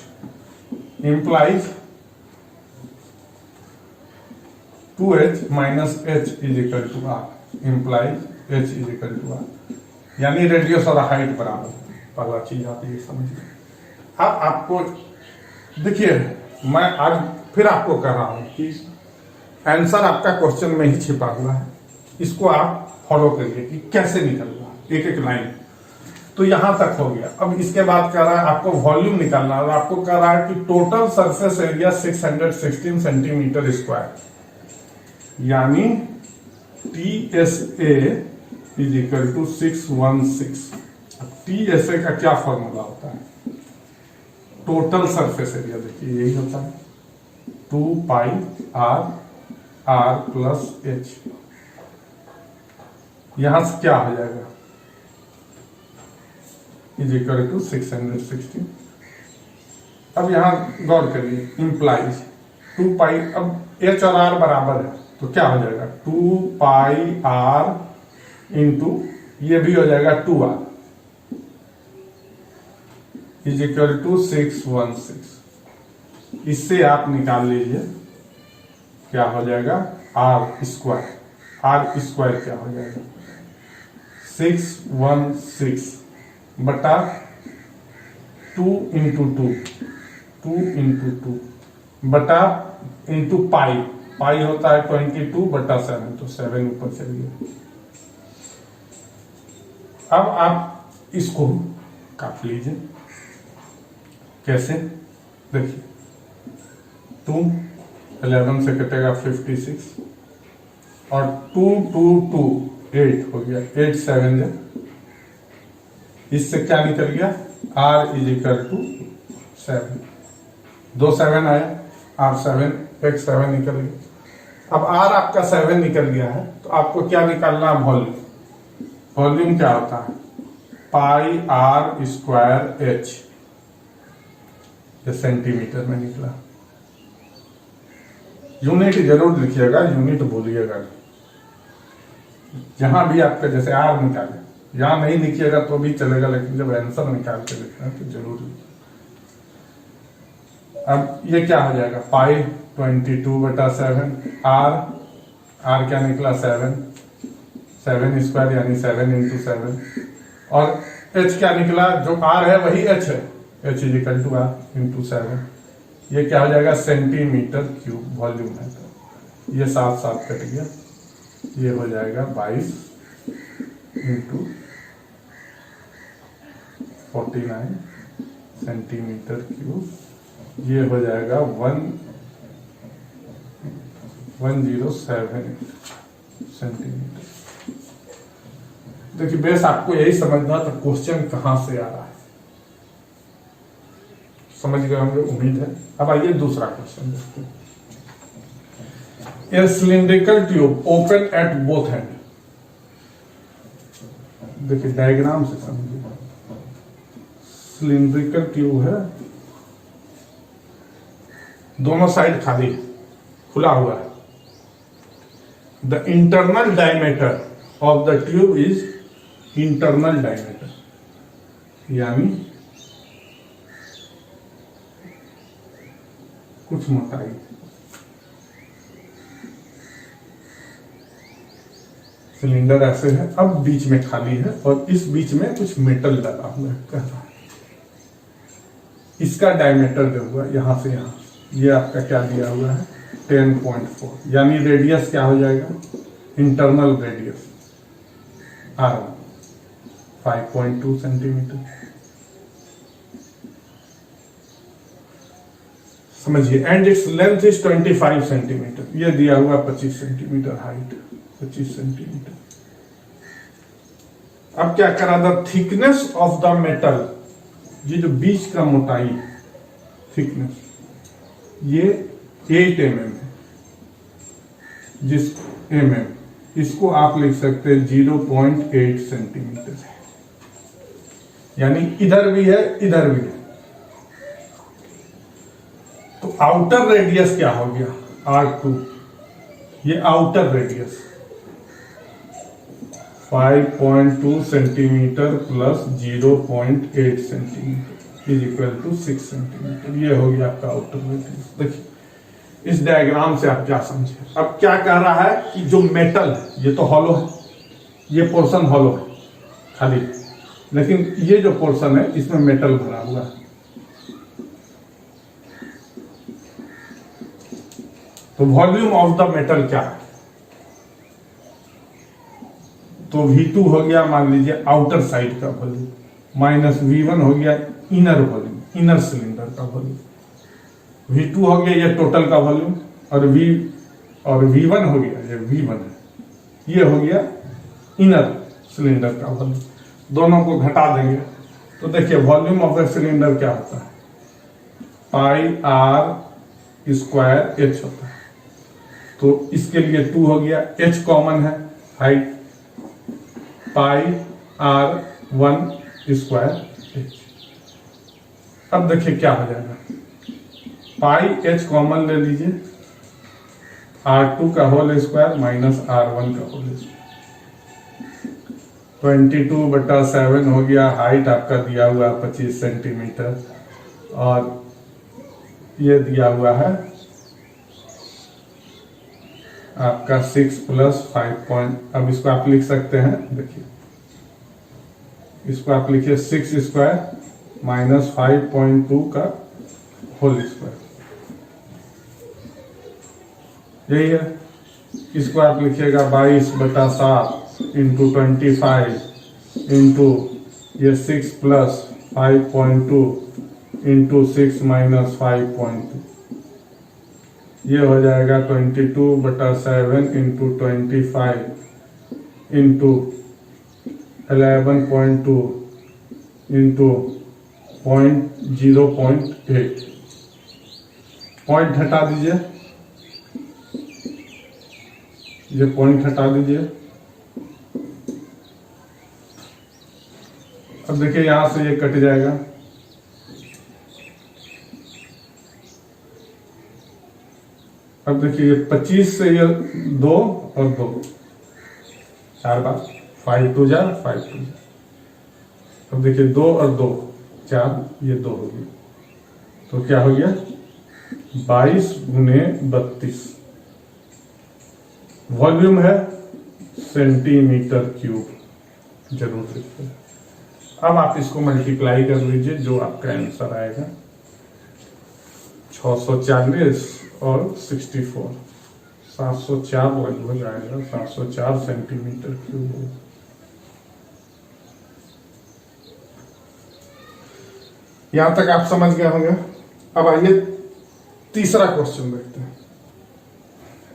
implies 2H minus H is equal to R implies H is equal to R, यानी रेडियस और हाइट बराबर। पहला चीज आप ये समझिए। अब आपको देखिए, मैं आज फिर आपको कह रहा हूं कि आंसर आपका क्वेश्चन में ही छिपा हुआ है, इसको आप फॉलो करिए कि कैसे निकल रहा है एक एक लाइन। तो यहां तक हो गया। अब इसके बाद कह रहा है आपको वॉल्यूम निकालना है, आपको कह रहा है कि total surface area 616 centimetre square, यानी TSA इज इक्वल टू 616। अब TSA का क्या फॉर्मूला होता है, टोटल सरफेस एरिया, देखिए यही होता है 2 पाई R प्लस H। यहां से क्या हो जाएगा, इज इक्वल टू 616। अब यहां गौर करिए, इंप्लाइज 2 पाई, अब H और R बराबर है तो क्या हो जाएगा, 2 पाई R इंटू ये भी हो जाएगा 2R इज इक्वल टू 616। इससे आप निकाल लीजिए क्या हो जाएगा, R स्क्वायर क्या हो जाएगा, 616 बटा 2 इंटू 2 बटा इंटू पाई होता है 22 बटा 7, तो 7 ऊपर चलिए। अब आप इसको काट लीजिए, कैसे, देखिए 2 11 से कटेगा 56 और 2 2 2 8 हो गया, 8 7 है, इससे क्या निकल गया, R इज इक्वल टू 7, 2 7 आया, R 7 एक 7 निकल गया। अब R आपका 7 निकल गया है तो आपको क्या निकालना है, वॉल्यूम। वॉल्यूम क्या होता है, पाई R स्क्वायर H, ये सेंटीमीटर में निकला। यूनिट जरूर लिखिएगा, यूनिट भूलिएगा। जहां भी आपका जैसे R निकाले, यहां नहीं लिखिएगा तो भी चलेगा, लेकिन जब आंसर निकाल के लिखना है तो जरूर लिखिए। अब ये क्या हो जाएगा, पाई 22 बटा 7, R क्या निकला 7 स्क्वायर यानी 7 इंटू 7, और H क्या निकला, जो R है वही H है, H is equal to R into 7। ये क्या हो जाएगा, सेंटीमीटर क्यूब वॉल्यूम है, तो ये 7 7 कट गया, ये हो जाएगा 22 इंटू 49 सेंटीमीटर क्यूब, ये हो जाएगा 107 सेंटीमीटर। देखिए बेस आपको यही समझना था क्वेश्चन कहां से आ रहा है, समझ गए होंगे उम्मीद है। अब आइए दूसरा क्वेश्चन देखते हैं। A cylindrical tube open at both end. देखिए डायग्राम से समझिए, सिलिंड्रिकल ट्यूब है, दोनों साइड खाली है, खुला हुआ है। The internal diameter of the tube is internal diameter, यानी कुछ मोटाई। सिलेंडर ऐसे है, अब बीच में खाली है और इस बीच में कुछ मेटल लगा हुआ है, कह रहा है। इसका डायमीटर जो हुआ यहां से यहां, ये आपका क्या दिया हुआ है 10.4, यानी रेडियस क्या हो जाएगा, इंटरनल रेडियस R1 5.2 सेंटीमीटर। समझिए, and its length is 25 centimetre, ये दिया हुआ 25 सेंटीमीटर हाइट, 25 सेंटीमीटर। अब क्या करा, the thickness of the metal, ये जो बीच का मोटाई थिकनेस, ये 8 mm है, जिस mm इसको आप लिख सकते हैं 0.8 सेंटीमीटर है, यानी इधर भी है इधर भी है। तो आउटर रेडियस क्या हो गया R2, ये outer radius 5.2 centimetre plus 0.8 centimetre is equal to 6 centimetre, ये हो गया आपका आउटर रेडियस। देखिए इस डायग्राम से आप क्या समझे। अब क्या कह रहा है कि जो मेटल है ये तो हॉलो है, ये पोर्शन हॉलो है खाली, लेकिन ये जो पोर्शन है इसमें मेटल भरा हुआ है। तो वॉल्यूम ऑफ द मेटल क्या है, तो V2 हो गया मान लीजिए आउटर साइड का वॉल्यूम, माइनस V1 हो गया इनर वॉल्यूम, इनर सिलेंडर का वॉल्यूम। V2 हो गया ये टोटल का वॉल्यूम, और V1 हो गया ये V1 है, ये हो गया इनर सिलेंडर का वॉल्यूम। दोनों को घटा देंगे तो देखिए वॉल्यूम ऑफ द सिलेंडर क्या होता है, पाई R स्क्वायर H होता है। तो इसके लिए 2 हो गया, H कॉमन है, हाइट पाई R1 स्क्वायर H। अब देखिए क्या हो जाएगा, पाई H कॉमन ले लीजिए, R2 का होल स्क्वायर माइनस R1 का होल स्क्वायर, 22/7 हो गया। हाइट आपका दिया हुआ 25 सेंटीमीटर और ये दिया हुआ है आपका 6 + 5 अब इसको आप लिख सकते हैं, देखिए इसको आप लिखिए 6 स्क्वायर माइनस 5.2 का होल स्क्वायर, यही है। इसको आप लिखिएगा 22/7 इंटू 25 इंटू ये 6 + 5.2 इंटू 6 - 5.2, ये हो जाएगा 22/7 इंटू 25 इंटू 11.2 इंटू 0.8। पॉइंट हटा दीजिए, ये पॉइंट हटा दीजिए। अब देखिए यहां से ये कट जाएगा, अब देखिए 25 से ये 2 और 2 4 बार 5 2 जा 5 2 जा। अब देखिए 2 और 2 4, ये 2 हो गया, तो क्या हो गया 22 × 32। वॉल्यूम है सेंटीमीटर क्यूब, जरूर लिखिए। अब आप इसको मल्टीप्लाई कर लीजिए, जो आपका आंसर आएगा 640 और 64, 704 लगभग आएगा, 704 सेंटीमीटर क्यूब होगा। यहां तक आप समझ गए होंगे। अब आइए तीसरा क्वेश्चन देखते हैं।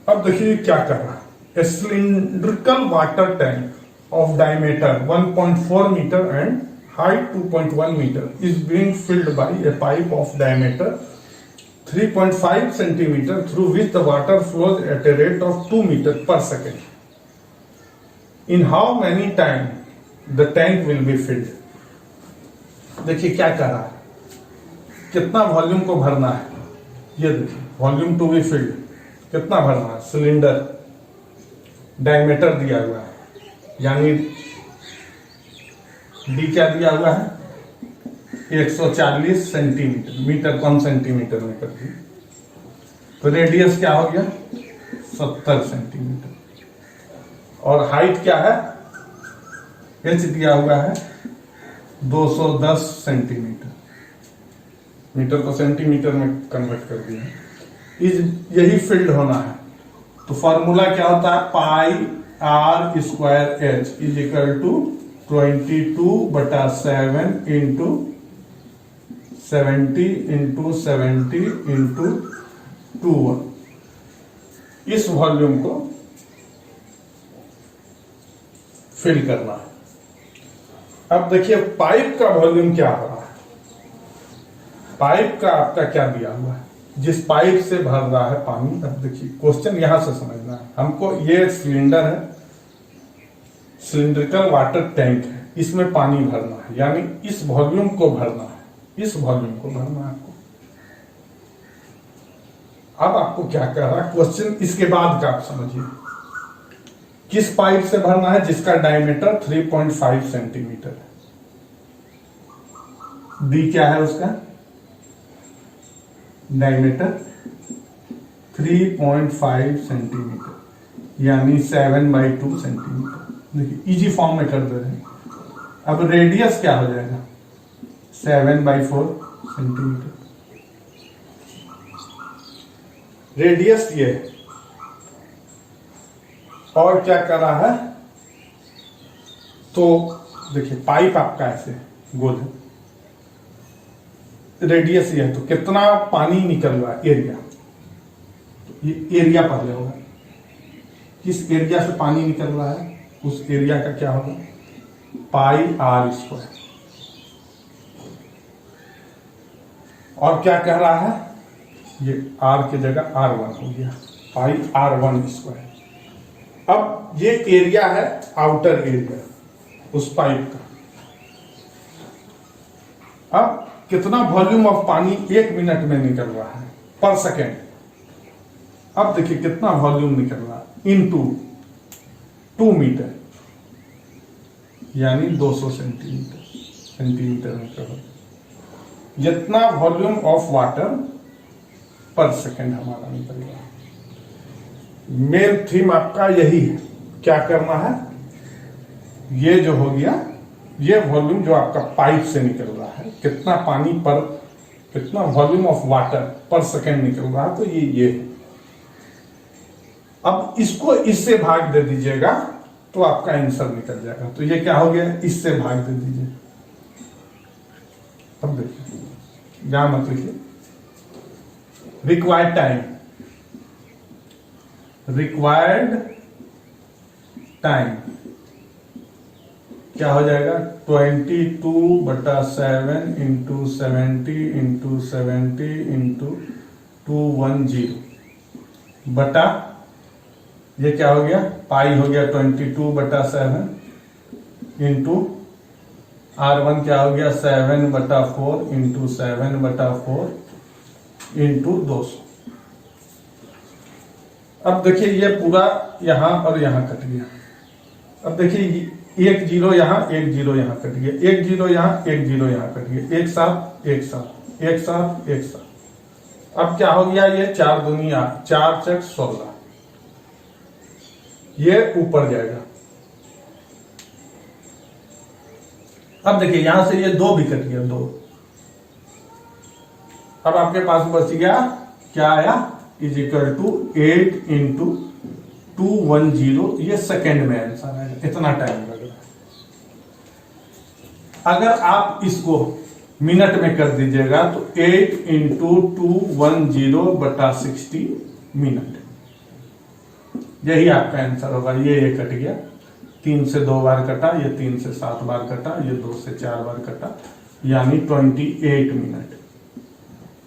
अब देखिए क्या कर रहा है, a cylindrical water tank of diameter 1.4 metre and height 2.1 meter is being filled by a pipe of diameter 3.5 centimeter through which the water flows at a rate of 2 meter per second. In how many time the tank will be filled? देखिए क्या कर रहा है, कितना volume को भरना है, ये देखिए वॉल्यूम टू बी फिल्ड कितना भरना है, सिलेंडर डायमीटर दिया हुआ है, यानी डी क्या दिया हुआ है 140 सेंटीमीटर, मीटर कम सेंटीमीटर में कर दिया, तो रेडियस क्या हो गया 70 सेंटीमीटर, और हाइट क्या है एच दिया हुआ है 210 सेंटीमीटर, मीटर को सेंटीमीटर में कन्वर्ट कर दिया, यही फील्ड होना है। तो फॉर्मूला क्या होता है, pi R square H is equal to 22/7 into 70 into 70 into 21, इस वॉल्यूम को फिल करना है। अब देखिए पाइप का वॉल्यूम क्या हो रहा है, पाइप का आपका क्या दिया हुआ है, जिस पाइप से भर रहा है पानी। अब देखिए क्वेश्चन यहां से समझना है हमको, ये सिलेंडर है, सिलिंड्रिकल वाटर टैंक है, इसमें पानी भरना है, यानी इस वॉल्यूम को भरना है, इस वॉल्यूम को भरना है आपको। अब आपको क्या कर रहा है क्वेश्चन, इसके बाद का आप समझिए, किस पाइप से भरना है, जिसका डायमीटर 3.5 सेंटीमीटर है, डी क्या है उसका डायमीटर 3.5 सेंटीमीटर, यानी 7/2 सेंटीमीटर। देखिए इजी फॉर्म में कर दे रहे हैं। अब रेडियस क्या हो जाएगा 7/4 सेंटीमीटर, रेडियस ये है। और क्या कर रहा है, तो देखिए पाइप आपका ऐसे गोल है, रेडियस ये है, तो कितना पानी निकल रहा है, एरिया, ये एरिया पहले होगा, किस एरिया से पानी निकल रहा है उस एरिया का क्या होगा पाई आर स्क्वायर। और क्या कह रहा है, ये आर की जगह R1 हो गया, पाई R1 स्क्वायर। अब ये एरिया है आउटर एरिया उस पाइप का। अब कितना वॉल्यूम ऑफ पानी 1 मिनट में निकल रहा है पर सेकेंड। अब देखिए कितना वॉल्यूम निकल रहा है इनटू 2 मीटर, यानी 200 सेंटीमीटर निकल रहा है, जितना वॉल्यूम ऑफ वाटर पर सेकेंड हमारा निकल रहा है। मेन थीम आपका यही है, क्या करना है, ये जो हो गया ये वॉल्यूम जो आपका पाइप से निकल रहा है, कितना पानी पर, कितना वॉल्यूम ऑफ वाटर पर सेकेंड निकल रहा है, तो ये है। अब इसको इससे भाग दे दीजिएगा तो आपका आंसर निकल जाएगा। तो ये क्या हो गया, इससे भाग दे दीजिए। अब देखिए यहां मत लिखिए, रिक्वायर्ड टाइम, रिक्वायर्ड टाइम क्या हो जाएगा 22/7 इंटू 70 इंटू 70 इंटू 210 बटा ये क्या हो गया पाई हो गया 22/7 इंटू R1 क्या हो गया 7/4 इंटू 7/4 इंटू 200। अब देखिए ये पूरा यहां और यहां कट गया। अब देखिए 1 0 यहां 1 0 यहां कट गया, 1 0 यहां 1 0 यहां कट गया, एक साथ एक साथ एक साथ एक साथ। अब क्या हो गया ये 4 दूनी 8, 4 चक 16, ये ऊपर जाएगा। अब देखिए यहां से ये 2 भी कट गया 2। अब आपके पास बच गया क्या आया इज इक्वल टू 8 इंटू 210, ये सेकेंड में आंसर आएगा, इतना टाइम लग रहा है। अगर आप इसको मिनट में कर दीजिएगा तो 8 इंटू 210/60 मिनट, यही आपका आंसर होगा। ये कट गया, 3 से 2 बार कटा, ये 3 से 7 बार कटा, ये 2 से 4 बार कटा, यानी 28 मिनट।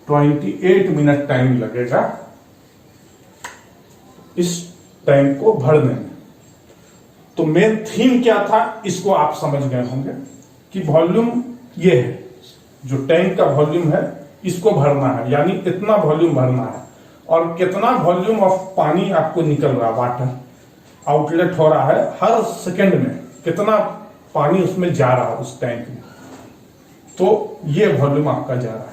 28 मिनट टाइम लगेगा इस टैंक को भरने में। तो मेन थीम क्या था इसको आप समझ गए होंगे कि वॉल्यूम ये है, जो टैंक का वॉल्यूम है इसको भरना है, यानी इतना वॉल्यूम भरना है। और कितना वॉल्यूम ऑफ पानी आपको निकल रहा है, वाटर आउटलेट हो रहा है हर सेकंड में, कितना पानी उसमें जा रहा है उस टैंक में, तो ये वॉल्यूम आपका जा रहा है।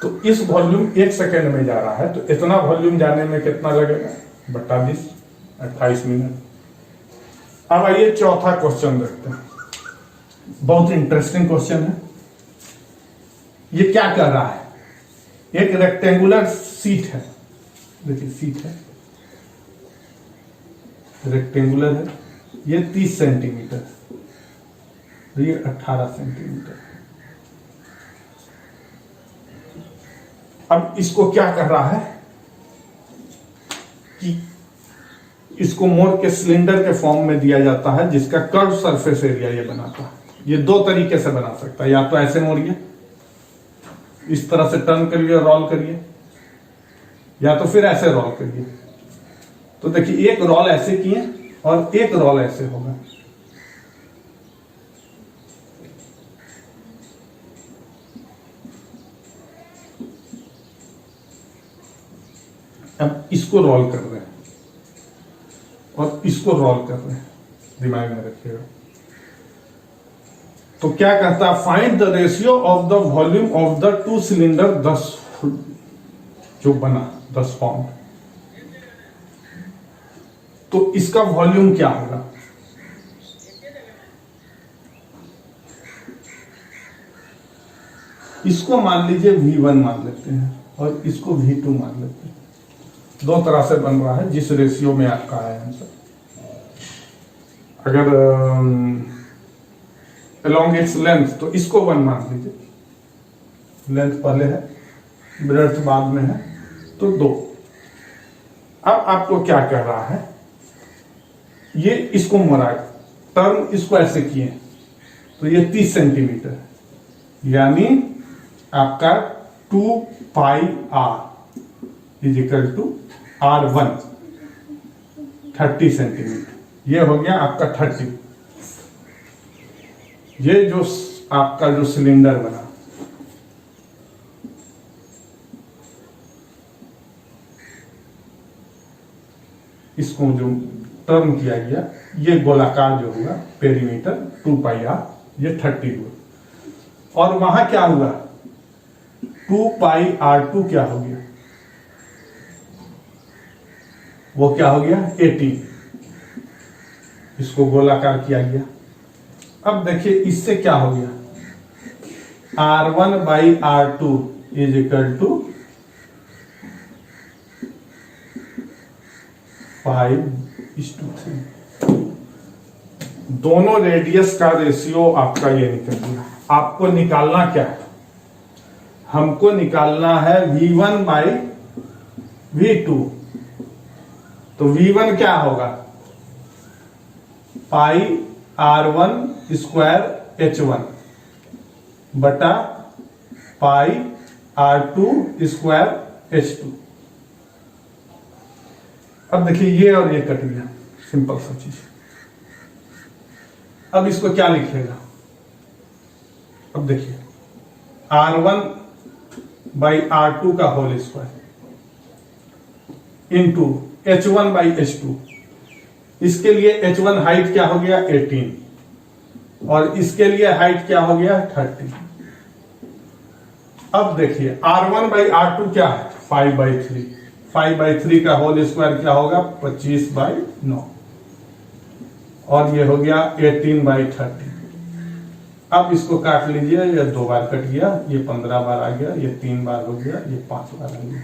तो इस वॉल्यूम 1 सेकंड में जा रहा है, तो इतना वॉल्यूम जाने में कितना लगेगा, बटा 20, 28 मिनट। अब आइए चौथा क्वेश्चन देखते हैं, बहुत इंटरेस्टिंग क्वेश्चन है। ये क्या कर रहा है, एक रेक्टेंगुलर सीट है, देखिए सीट है, रेक्टेंगुलर है, ये 30 सेंटीमीटर, ये 18 सेंटीमीटर। अब इसको क्या कर रहा है कि इसको मोड़ के सिलेंडर के फॉर्म में दिया जाता है, जिसका कर्व सरफेस एरिया ये बनाता है। ये दो तरीके से बना सकता है, या तो ऐसे मोड़िए, इस तरह से टर्न करिए, रोल करिए, या तो फिर ऐसे रोल करिए। तो देखिए एक रोल ऐसे किए और एक रोल ऐसे होगा। अब इसको रोल कर रहे हैं और इसको रोल कर रहे हैं, दिमाग में रखिएगा। तो क्या कहता है, find the ratio of the volume of the two cylinder 10 जो बना 10 पाउंड। तो इसका वॉल्यूम क्या होगा, इसको मान लीजिए V1 मान लेते हैं और इसको V2 मान लेते हैं। दो तरह से बन रहा है, जिस रेशियो में आपका आया आंसर। अगर along its लेंथ तो इसको 1 मान लीजिए, लेंथ पहले है, ब्रेड्थ बाद में है, तो 2। अब आपको क्या कह रहा है, ये इसको मोड़ा, टर्न इसको ऐसे किए, तो ये 30 सेंटीमीटर, यानी आपका 2 pi r is equal to R1 30 centimetre. ये हो गया आपका 30। ये जो आपका जो सिलेंडर बना, इसको जो टर्न किया गया, ये गोलाकार जो हुआ पेरीमीटर 2 पाई r, ये 30 हुआ। और वहां क्या हुआ, 2 पाई r2 क्या हो गया, वो क्या हो गया 18। इसको गोलाकार किया गया। अब देखिए इससे क्या हो गया, R1 by R2 is equal to 5:3। दोनों रेडियस का रेशियो आपका ये निकल गया। आपको निकालना क्या है, हमको निकालना है V1 बाई V2। तो V1 क्या होगा, पाई R1 स्क्वायर H1 बटा पाई R2 स्क्वायर H2। अब देखिए ये और ये कट गया, सिंपल सा चीज। अब इसको क्या लिखेगा, अब देखिए R1 बाई R2 का whole square into H1 by H2। इसके लिए H1 हाइट क्या हो गया 18 और इसके लिए हाइट क्या हो गया 30। अब देखिए R1 बाई R2 क्या है 5/3। 5/3 का होल स्क्वायर क्या होगा 25/9 और ये हो गया 18/30। अब इसको काट लीजिए, ये 2 बार कट गया, ये 15 बार आ गया, ये 3 बार हो गया, ये 5 बार आ गया,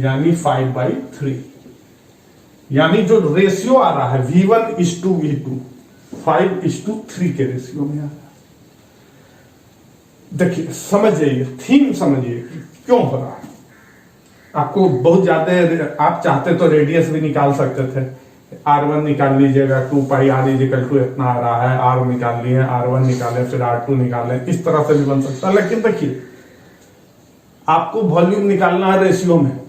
यानी 5/3। यानी जो रेशियो आ रहा है V1:V2 5:3 के रेशियो में आ रहा है। देखिए समझिए, थीम समझिए क्यों हो रहा है। आपको बहुत ज्यादा, आप चाहते तो रेडियस भी निकाल सकते थे, R1 निकाल लीजिएगा 2 पाई r इक्वल टू इतना आ रहा है, R निकाल लिए, R1 निकाले, फिर R2 निकाले, इस तरह से भी बन सकता है। लेकिन देखिए आपको वॉल्यूम निकालना है रेशियो में।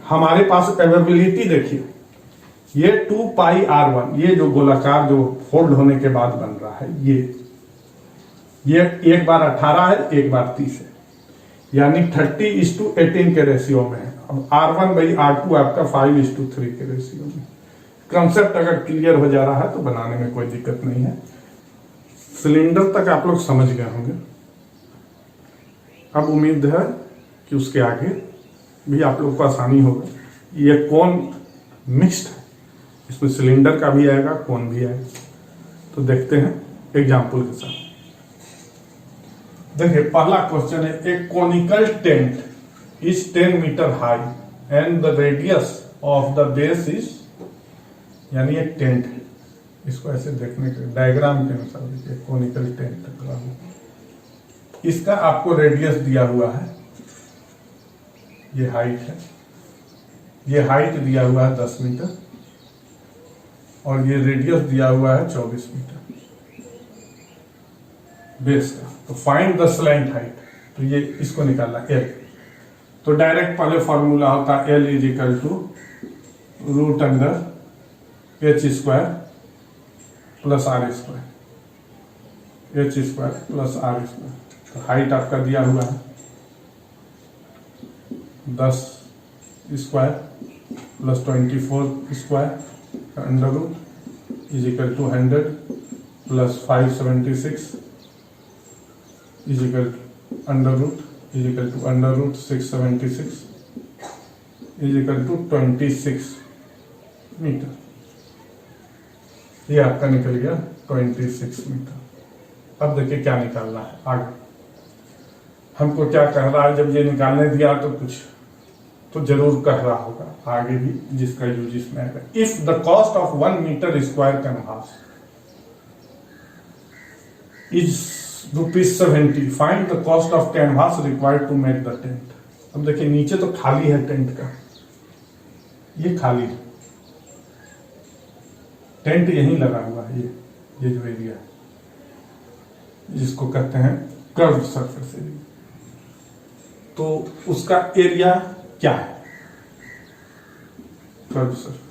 हमारे पास अवेलेबिलिटी देखिए, ये 2πr1, ये जो गोलाकार जो फोल्ड होने के बाद बन रहा है, ये एक बार 18 है, एक बार 30 है, यानी 30:18 के रेशियो में है। अब R1/R2 आपका 5:3 के रेशियो में। कंसेप्ट अगर क्लियर हो जा रहा है तो बनाने में कोई दिक्कत नहीं है। सिलेंडर तक आप लोग समझ गए होंगे। अब उम्मीद है कि उसके आगे भी आप लोग को आसानी होगा। ये कोन मिक्स्ड है, इसमें सिलेंडर का भी आएगा, कोन भी आएगा। तो देखते हैं एग्जाम्पल के साथ। देखिए पहला क्वेश्चन है, a conical tent is 10 metre high and the radius of the base is, यानी एक टेंट है, इसको ऐसे देखने के डायग्राम के अनुसार देखिए, कोनिकल टेंट लगा हुआ, इसका आपको रेडियस दिया हुआ है, ये हाइट है, ये हाइट दिया हुआ है 10 मीटर और ये रेडियस दिया हुआ है 24 मीटर बेस का। तो फाइंड द स्लैंट हाइट, तो ये इसको निकालना L। तो डायरेक्ट पहले फॉर्मूला होता है L = √h² plus r², h² plus r²। तो हाइट आपका दिया हुआ है 10² प्लस 24² √ = 100 प्लस 576 √ √676 = 26 मीटर। ये आपका निकल गया 26 मीटर। अब देखिए क्या निकालना है आगे। हमको क्या कह रहा है, जब ये निकालने दिया तो कुछ तो जरूर कह रहा होगा आगे भी, जिसका यूज इसमें आएगा। If the cost of 1 metre square canvas is ₹70, find the cost of canvas required to make the tent. अब देखिए नीचे तो खाली है टेंट का, ये खाली है, टेंट यहीं लगा हुआ है, ये जो एरिया है जिसको कहते हैं कर्व सरफेस एरिया। तो उसका एरिया क्या है, कर्व सरफेस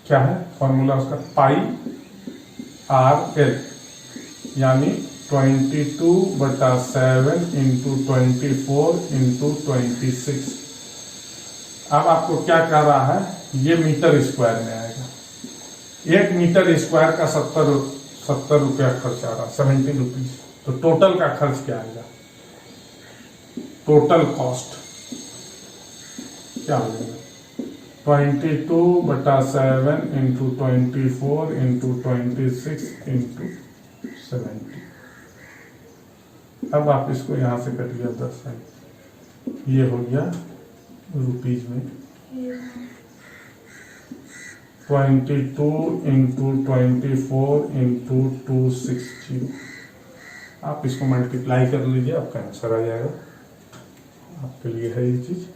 क्या है, फॉर्मूला उसका πr/l, यानी 22/7 × 24 × 26। अब आपको क्या कह रहा है, ये मीटर स्क्वायर में आएगा। 1 मीटर स्क्वायर का 70 रुपया खर्च आ रहा, 70 रुपीज। तो टोटल का खर्च क्या आएगा, टोटल कॉस्ट क्या हो जाएगा, 22/7 × 24 × 26 × 70। अब आप इसको यहां से कटिए 10 है, ये हो गया रुपीज में। 22 × 24 × 260। आप इसको मल्टीप्लाई कर लीजिए, आपका आंसर आ जाएगा। आपके लिए है ये चीज।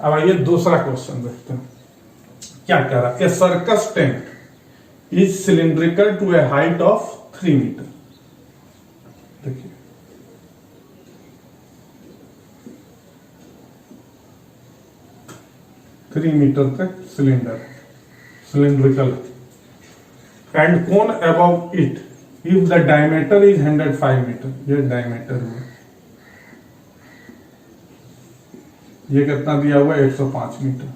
अब आइए दूसरा क्वेश्चन देखते हैं क्या कह रहा है। A circus tent is cylindrical to a height of 3 metre. देखिए थ्री मीटर तक cylindrical and cone above it if the diameter is 105 metre. ये डायमीटर हुआ, ये कितना दिया हुआ है, 105 मीटर।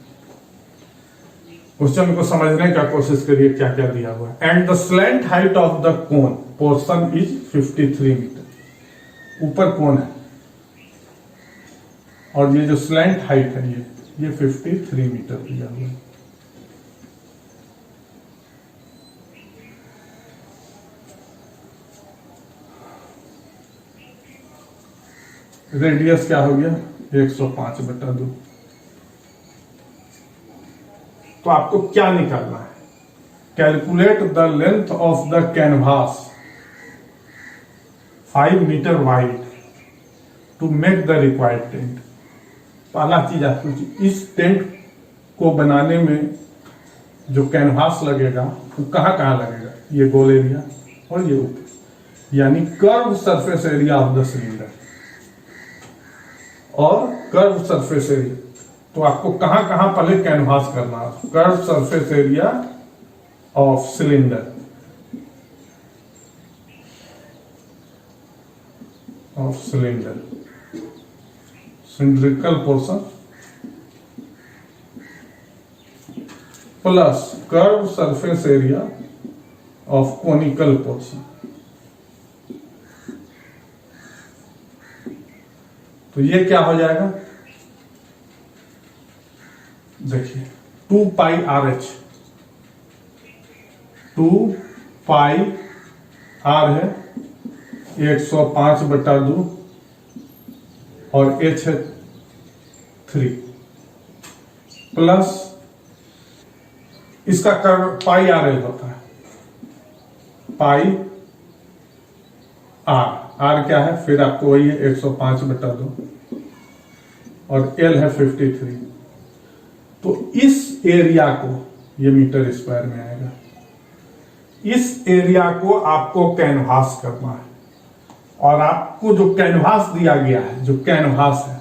क्वेश्चन को समझने का कोशिश करिए क्या क्या दिया हुआ है। And the slant height of the cone portion is 53 metre. ऊपर कोन है और ये जो स्लैंट हाइट है ये 53 मीटर दिया हुआ है। रेडियस क्या हो गया, 105/2। तो आपको क्या निकालना है, calculate the length of the canvas 5 metre wide to make the required tent. पहला चीज आप सोचिए, इस टेंट को बनाने में जो कैनवास लगेगा वो कहाँ कहाँ लगेगा, ये गोल एरिया और ये ऊपर। यानी curve surface area of the cylinder और कर्व सरफेस एरिया। तो आपको कहां कहां पहले कैनवास करना है। Curve surface area of cylinder cylindrical portion plus curve surface area of conical portion. तो ये क्या हो जाएगा, देखिए 2 पाई RH, 2 पाई R है 105/2 और H है 3 प्लस इसका कर्व पाई RL होता है, पाई R क्या है, फिर आपको वही है 105/2 और L है 53। तो इस एरिया को, ये मीटर स्क्वायर में आएगा, इस एरिया को आपको कैनवास करना है। और आपको जो कैनवास दिया गया है, जो कैनवास है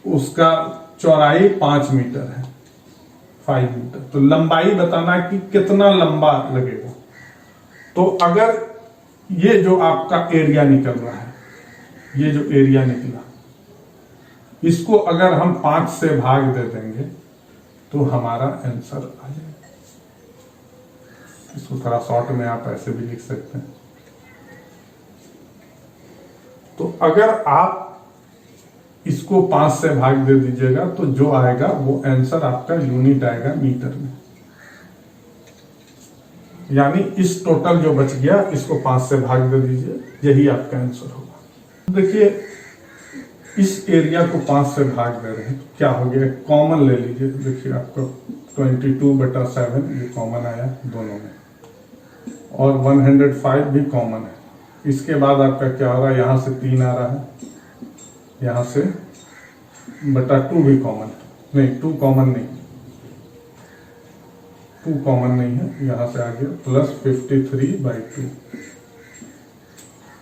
उसका चौड़ाई 5 मीटर है, 5 मीटर। तो लंबाई बताना है कि कितना लंबा लगेगा। तो अगर ये जो आपका एरिया निकल रहा है, ये जो एरिया निकला, इसको अगर हम 5 से भाग दे देंगे तो हमारा आंसर आ जाएगा। इसको थोड़ा शॉर्ट में आप ऐसे भी लिख सकते हैं। तो अगर आप इसको 5 से भाग दे दीजिएगा तो जो आएगा वो आंसर आपका यूनिट आएगा मीटर में। यानी इस टोटल जो बच गया इसको 5 से भाग दे दीजिए, यही आपका आंसर होगा। देखिए इस एरिया को 5 से भाग दे रहे हैं तो क्या हो गया, कॉमन ले लीजिए। देखिए आपको 22/7 ये कॉमन आया दोनों में, और 105 भी कॉमन है। इसके बाद आपका क्या हो रहा है, यहां से 3 आ रहा है, यहां से /2 भी कॉमन है, नहीं 2 कॉमन नहीं, 2 कॉमन नहीं है, यहां से आ गया प्लस 53/2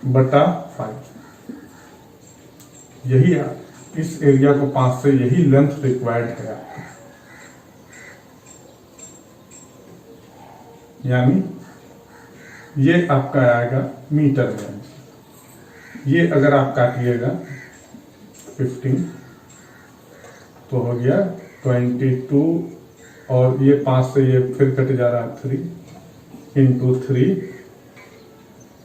/5। यही इस एरिया को 5 से, यही लेंथ रिक्वायर्ड है आपका। यानी ये आपका आएगा मीटर में। ये अगर आप काटिएगा 15 तो हो गया 22, और ये 5 से ये फिर कट जा रहा है 3 इंटू 3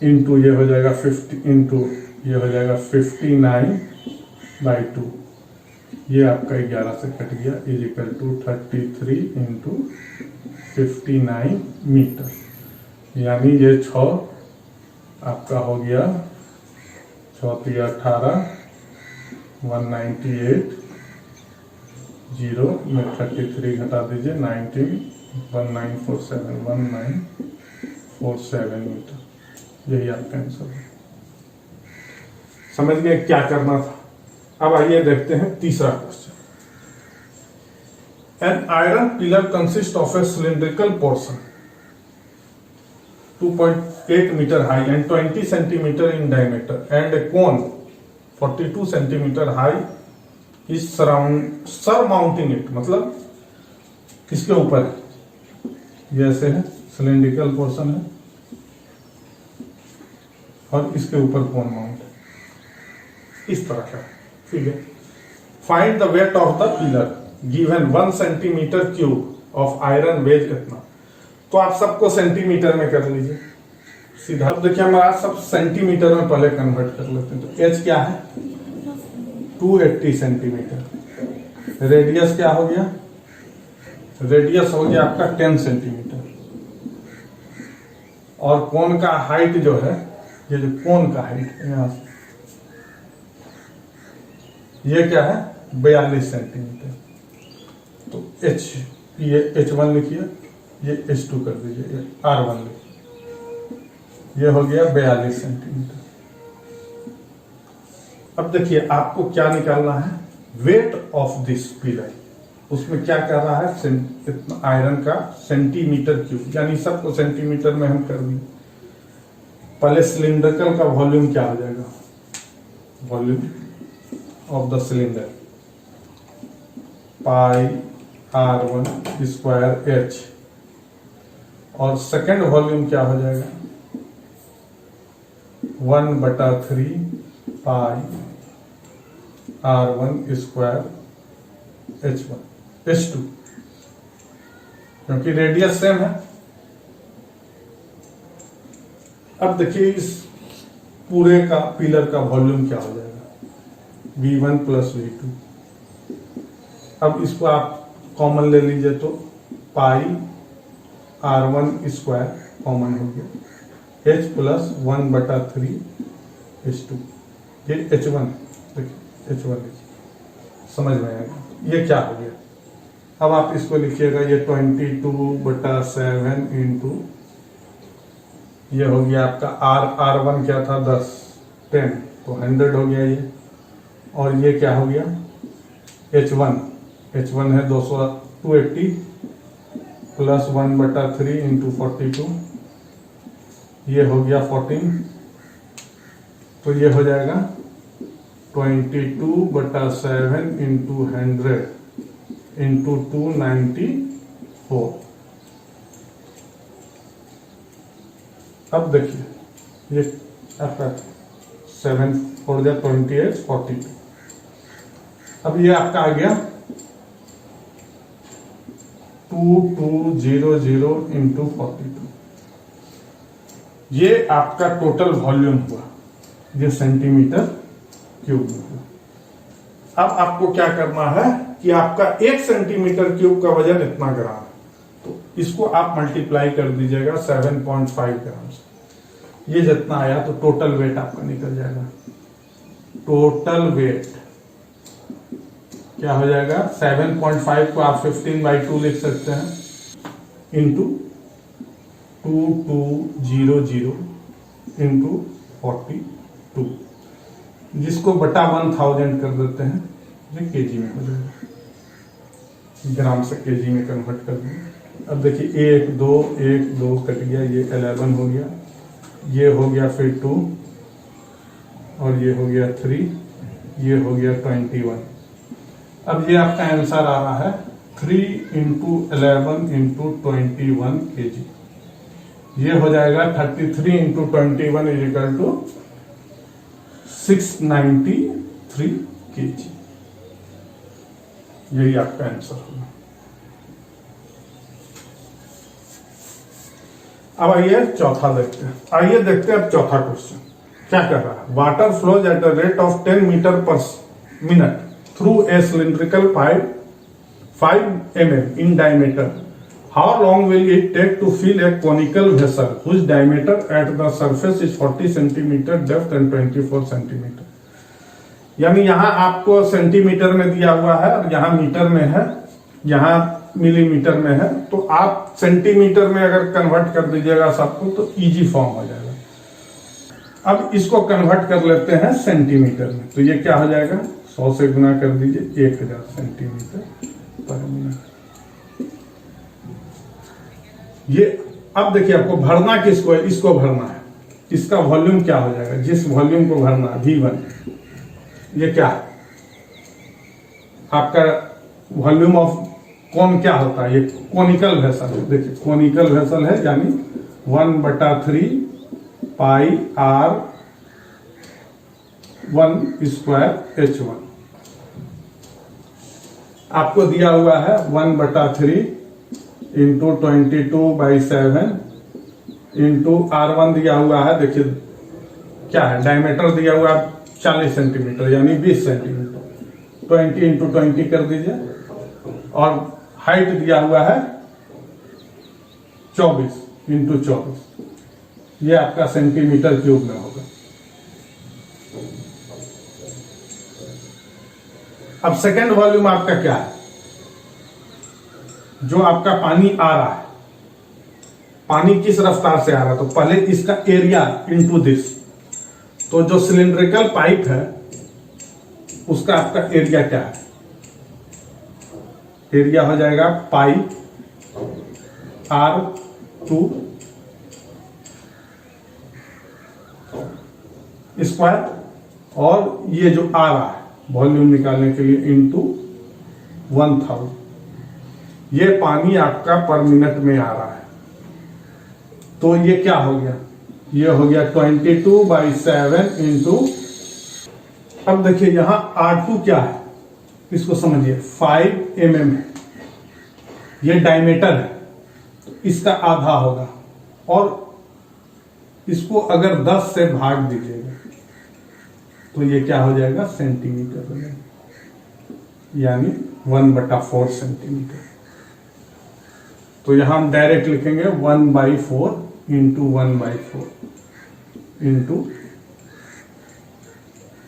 इंटू ये हो जाएगा 50 इंटू ये हो जाएगा 59/2। ये आपका 11 से कट गया, इजिकल टू 33 इंटू 59 मीटर। यानी ये 6 आपका हो गया 6 × 18 198 0 में 33 घटा दीजिए 19 1947 मीटर। यही आपका आंसर है। समझ गए क्या करना था। अब आइए देखते हैं तीसरा question. An iron pillar consist of a cylindrical portion 2.8 metre high and 20 centimetre in diameter and a cone 42 centimetre high is surmounting it. मतलब किसके ऊपर है, ये ऐसे है, सिलिंड्रिकल पोर्शन है और इसके ऊपर कोन माउंट है, इस तरह का। ठीक है, find the weight of the pillar given 1 centimetre cube of iron weighs इतना। तो आप सबको सेंटीमीटर में कर लीजिए सीधा। अब देखिए हमारा सब सेंटीमीटर में पहले कन्वर्ट कर लेते हैं। तो एच क्या है 280 सेंटीमीटर। रेडियस क्या हो गया, रेडियस हो गया आपका 10 सेंटीमीटर। और कोन का हाइट जो है, ये जो कोन का हाइट है यहां से, ये क्या है 42 सेंटीमीटर। तो H, ये H1 लिखिए, ये H2 कर दीजिए, ये R1 लिखिए। ये हो गया 42 सेंटीमीटर। अब देखिए आपको क्या निकालना है, वेट ऑफ दिस पिलर। उसमें क्या कर रहा है, इतना आयरन का सेंटीमीटर क्यूब, यानी सबको सेंटीमीटर में हम कर दिए। पहले सिलिंड्रिकल का वॉल्यूम क्या हो जाएगा, volume of the cylinder pi R1 square H, और सेकेंड वॉल्यूम क्या हो जाएगा 1/3 पाई R1 स्क्वायर H2, क्योंकि रेडियस सेम है। अब देखिए इस पूरे का पिलर का वॉल्यूम क्या हो जाएगा V1 प्लस V2। अब इसको आप कॉमन ले लीजिए तो पाई R1 स्क्वायर कॉमन हो गया H प्लस 1/3 H2, ये H1, देखिए H1 समझ में आएगा ये क्या हो गया। अब आप इसको लिखिएगा ये 22/7 इंटू ये हो गया आपका R1 क्या था 10 तो 100 हो गया ये, और ये क्या हो गया H1 है 280 प्लस 1/3 इंटू 42, ये हो गया 14, तो ये हो जाएगा 22/7 इंटू 100 इंटू 294। अब देखिए ये आपका 7 4 28 42, अब ये आपका आ गया 2200 इंटू 42, ये आपका टोटल वॉल्यूम हुआ, ये सेंटीमीटर क्यूब में हुआ। अब आपको क्या करना है कि आपका 1 सेंटीमीटर क्यूब का वजन इतना ग्राम है, तो इसको आप मल्टीप्लाई कर दीजिएगा 7.5 ग्राम से, ये जितना आया तो टोटल वेट आपका निकल जाएगा। टोटल वेट क्या हो जाएगा 7.5 को आप 15/2 लिख सकते हैं इंटू 2200 इंटू 42, जिसको बटा 1000 कर देते हैं, ये केजी में हो जाएगा, ग्राम से केजी में कन्वर्ट कर देंगे। अब देखिए 1 2 कट गया, ये 11 हो गया, ये हो गया फिर 2, और ये हो गया 3, ये हो गया 21। अब ये आपका आंसर आ रहा है 3 इंटू 11 इंटू 21 केजी, ये हो जाएगा 33 into 21 is equal to 693 kg, यही आपका आंसर होगा। अब आइए चौथा देखते हैं, आइए देखते हैं अब चौथा क्वेश्चन क्या कर रहा है। Water flows at the rate of 10 metre per minute through a cylindrical pipe 5 mm in diameter. How long will it take to fill a conical vessel whose diameter at the surface is 40 centimeter depth and 24 centimeter? यानी यहाँ आपको centimetre में दिया हुआ है और यहाँ metre में है, यहाँ मिलीमीटर में है, तो आप सेंटीमीटर में अगर कन्वर्ट कर दीजिएगा सबको तो इजी फॉर्म हो जाएगा। अब इसको कन्वर्ट कर लेते हैं सेंटीमीटर में, तो ये क्या हो जाएगा 100 से गुना कर दीजिए 1000 सेंटीमीटर पर मिनट। ये अब देखिए आपको भरना किसको है, इसको भरना है, इसका वॉल्यूम क्या हो जाएगा, जिस वॉल्यूम को भरना है V1, ये क्या है आपका वॉल्यूम ऑफ कौन क्या होता है, ये कोनिकल वेसल है। देखिए कोनिकल वेसल है यानी 1/3 पाई R1 स्क्वायर H1, आपको दिया हुआ है 1/3 इंटू 22/7 इंटू R1 दिया हुआ है, देखिए क्या है डायमीटर दिया हुआ है 40 सेंटीमीटर यानी 20 सेंटीमीटर, 20 इंटू 20 कर दीजिए, और हाइट दिया हुआ है 24 इंटू 24, ये आपका सेंटीमीटर क्यूब में होगा। अब सेकेंड वॉल्यूम आपका क्या है, जो आपका पानी आ रहा है, पानी किस रफ्तार से आ रहा है, तो पहले इसका एरिया इंटू दिस, तो जो सिलिंड्रिकल पाइप है उसका आपका एरिया क्या है, एरिया हो जाएगा पाई R2 स्क्वायर, और ये जो आ रहा है वॉल्यूम निकालने के लिए इंटू 1000, ये पानी आपका पर मिनट में आ रहा है। तो ये क्या हो गया, ये हो गया 22/7 इंटू, अब देखिए यहां R2 क्या है, इसको समझिए 5 mm है, ये डायमीटर है, तो इसका आधा होगा, और इसको अगर 10 से भाग दीजिएगा तो ये क्या हो जाएगा, सेंटीमीटर हो जाएगा, यानी 1/4 सेंटीमीटर। तो यहां हम डायरेक्ट लिखेंगे 1/4 इंटू 1/4 इंटू,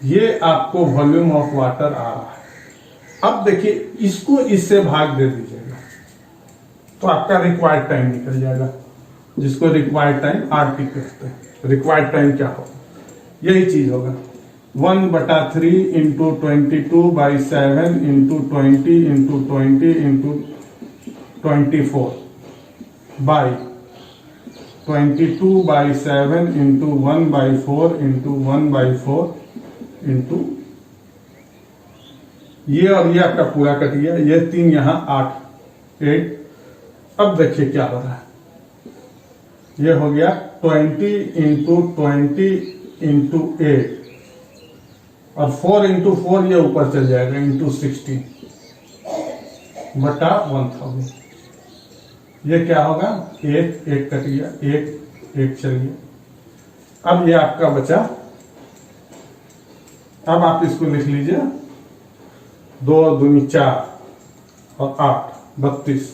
ये आपको वॉल्यूम ऑफ वाटर आ रहा है। अब देखिए इसको इससे भाग दे दीजिएगा तो आपका रिक्वायर्ड टाइम निकल जाएगा, जिसको रिक्वायर्ड टाइम RT कहते हैं। रिक्वायर्ड टाइम क्या होगा, यही चीज होगा 1/3 into 22/7 into 20 into 20 into 24 by 22/7 into 1/4 into 1/4 into, ये और ये आपका पूरा कट गया, ये 3 यहां 8। अब देखिए क्या हो रहा है, ये हो गया 20 इंटू 20 इंटू 8, और 4 इंटू 4 ये ऊपर चल जाएगा इंटू 16 बटा 1000। ये क्या होगा, एक कट गया, एक चल गया। अब ये आपका बचा, अब आप इसको लिख लीजिए 2 दूनी 4 और 8 32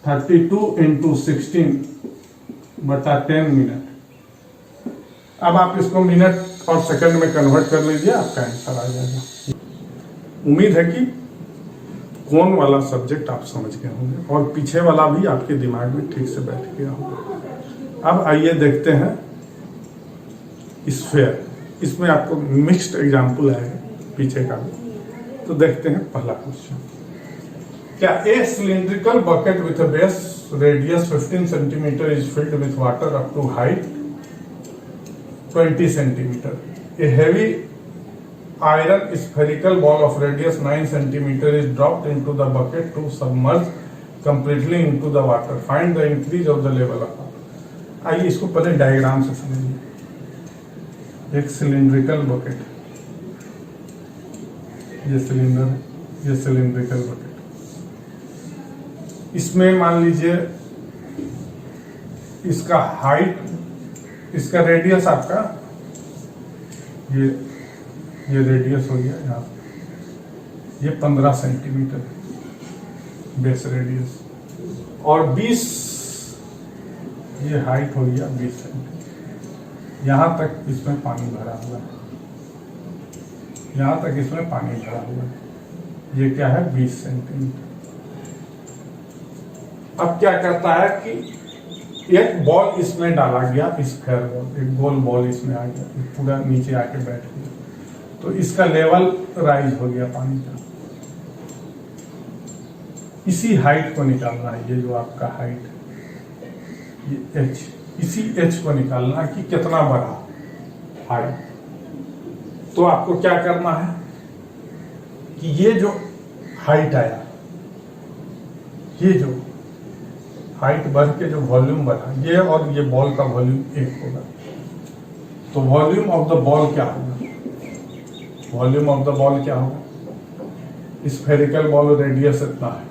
32 इंटू 16 बटा 10 मिनट। अब आप इसको मिनट और सेकंड में कन्वर्ट कर लीजिए, आपका आंसर आ जाएगा। उम्मीद है कि कौन वाला सब्जेक्ट आप समझ गए होंगे और पीछे वाला भी आपके दिमाग में ठीक से बैठ गया होगा। अब आइए देखते हैं स्फीयर, इसमें आपको मिक्स्ड एग्जाम्पल आएगा पीछे का भी। तो देखते हैं पहला क्वेश्चन, क्या a cylindrical bucket with a base radius 15 centimetre is filled with water up to height 20 centimetre. A heavy iron spherical ball of radius 9 centimeter is dropped into the bucket to submerge completely into the water. Find the increase of the level of water. आइए इसको पहले diagram से समझिए। एक cylindrical bucket, ये cylinder है, ये cylindrical bucket, इसमें मान लीजिए इसका हाइट, इसका रेडियस आपका ये रेडियस हो गया यहाँ, ये 15 सेंटीमीटर बेस रेडियस, और 20 ये हाइट हो गया 20 सेंटीमीटर। यहां तक इसमें पानी भरा हुआ है, यहां तक इसमें पानी भरा हुआ है, ये क्या है 20 सेंटीमीटर। अब क्या करता है कि एक बॉल इसमें डाला गया, स्फीयर बॉल, एक गोल बॉल इसमें आ गया, पूरा नीचे आके बैठ गया, तो इसका लेवल राइज हो गया पानी का। इसी हाइट को निकालना है, ये जो आपका हाइट है ये h, इसी h को निकालना है कि कितना बढ़ा हाइट। तो आपको क्या करना है कि ये जो हाइट आया, ये जो हाइट बढ़ के जो वॉल्यूम बढ़ा, ये और ये बॉल का वॉल्यूम एक होगा, तो वॉल्यूम ऑफ द बॉल क्या होगा, वॉल्यूम ऑफ द बॉल क्या होगा, स्फेरिकल बॉल रेडियस इतना है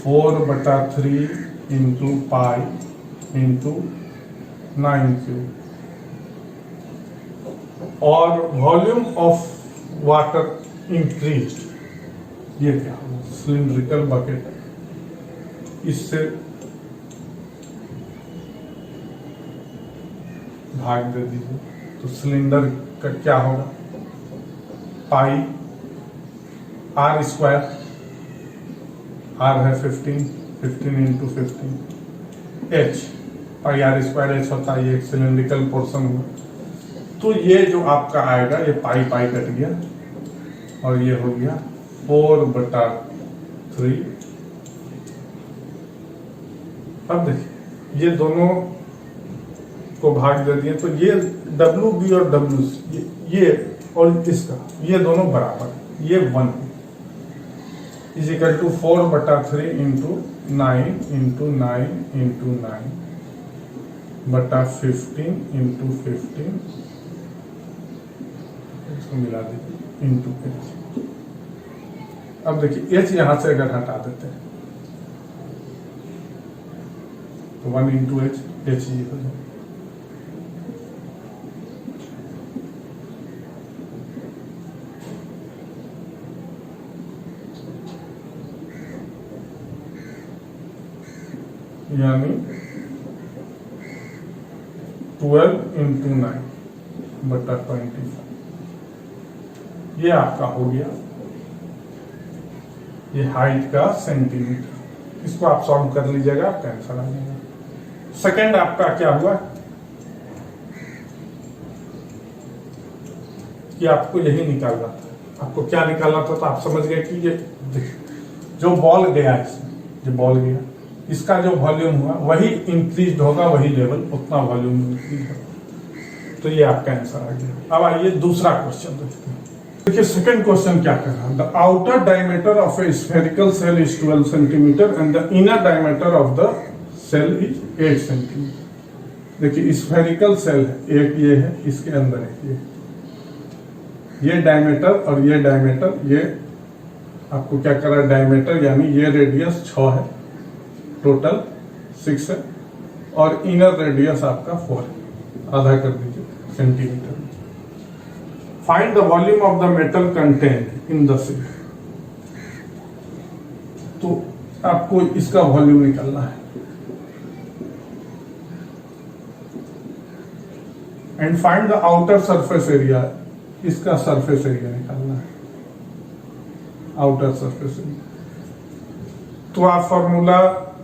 4/3 इंटू पाई इंटू 9 और वॉल्यूम ऑफ वाटर इंक्रीज, ये क्या होगा, सिलिंड्रिकल बकेट, इससे भाग दे दीजिए तो सिलेंडर का क्या होगा, पाई आर स्क्वायर, आर है 15 into 15 H, pi R square H होता है, ये एक सिलिंड्रिकल पोर्शन हुआ। तो ये जो आपका आएगा, ये पाई पाई कट गया और ये हो गया 4/3। अब देखिए ये दोनों को भाग दे दिए तो ये डब्ल्यू बी और डब्ल्यू सी ये और इसका ये दोनों बराबर है, ये 1 is equal to 4/3 into 9 into 9 into 9 बटा 15 इंटू 15 इसको मिला दीजिए इंटू एच। अब देखिए एच यहां से अगर हटा देते हैं तो 1 इंटू एच एच ये हो जाए। यानी 12 इंटू 9 बटा 25 ये आपका हो गया ये हाइट का सेंटीमीटर। इसको आप सॉल्व कर लीजिएगा, आपका आंसर आ जाएगा। सेकंड आपका क्या हुआ कि आपको यही निकालना था। आपको क्या निकालना था तो आप समझ गए कि ये जो बॉल गया इसमें जो बॉल गया इसका जो वॉल्यूम हुआ वही इंक्रीज होगा, वही लेवल उतना वॉल्यूम इंक्रीज होगा। तो ये आपका आंसर आ गया। अब आइए दूसरा क्वेश्चन देखते हैं। देखिए सेकंड क्वेश्चन क्या कर रहा है। The outer diameter of a spherical shell is 12 centimetre and the inner diameter of the shell is 8 centimetre. देखिए स्फेरिकल सेल है, एक ये है, इसके अंदर है ये डायमीटर और ये डायमीटर, ये आपको क्या कर रहा है डायमीटर यानी ये रेडियस 6 है, टोटल 6 है और इनर रेडियस आपका 4 है, आधा कर दीजिए centimetre. Find the volume of the metal content in the shell. तो आपको इसका वॉल्यूम निकालना है and find the outer surface area. इसका सरफेस एरिया निकालना है, आउटर सरफेस एरिया। तो आप फॉर्मूला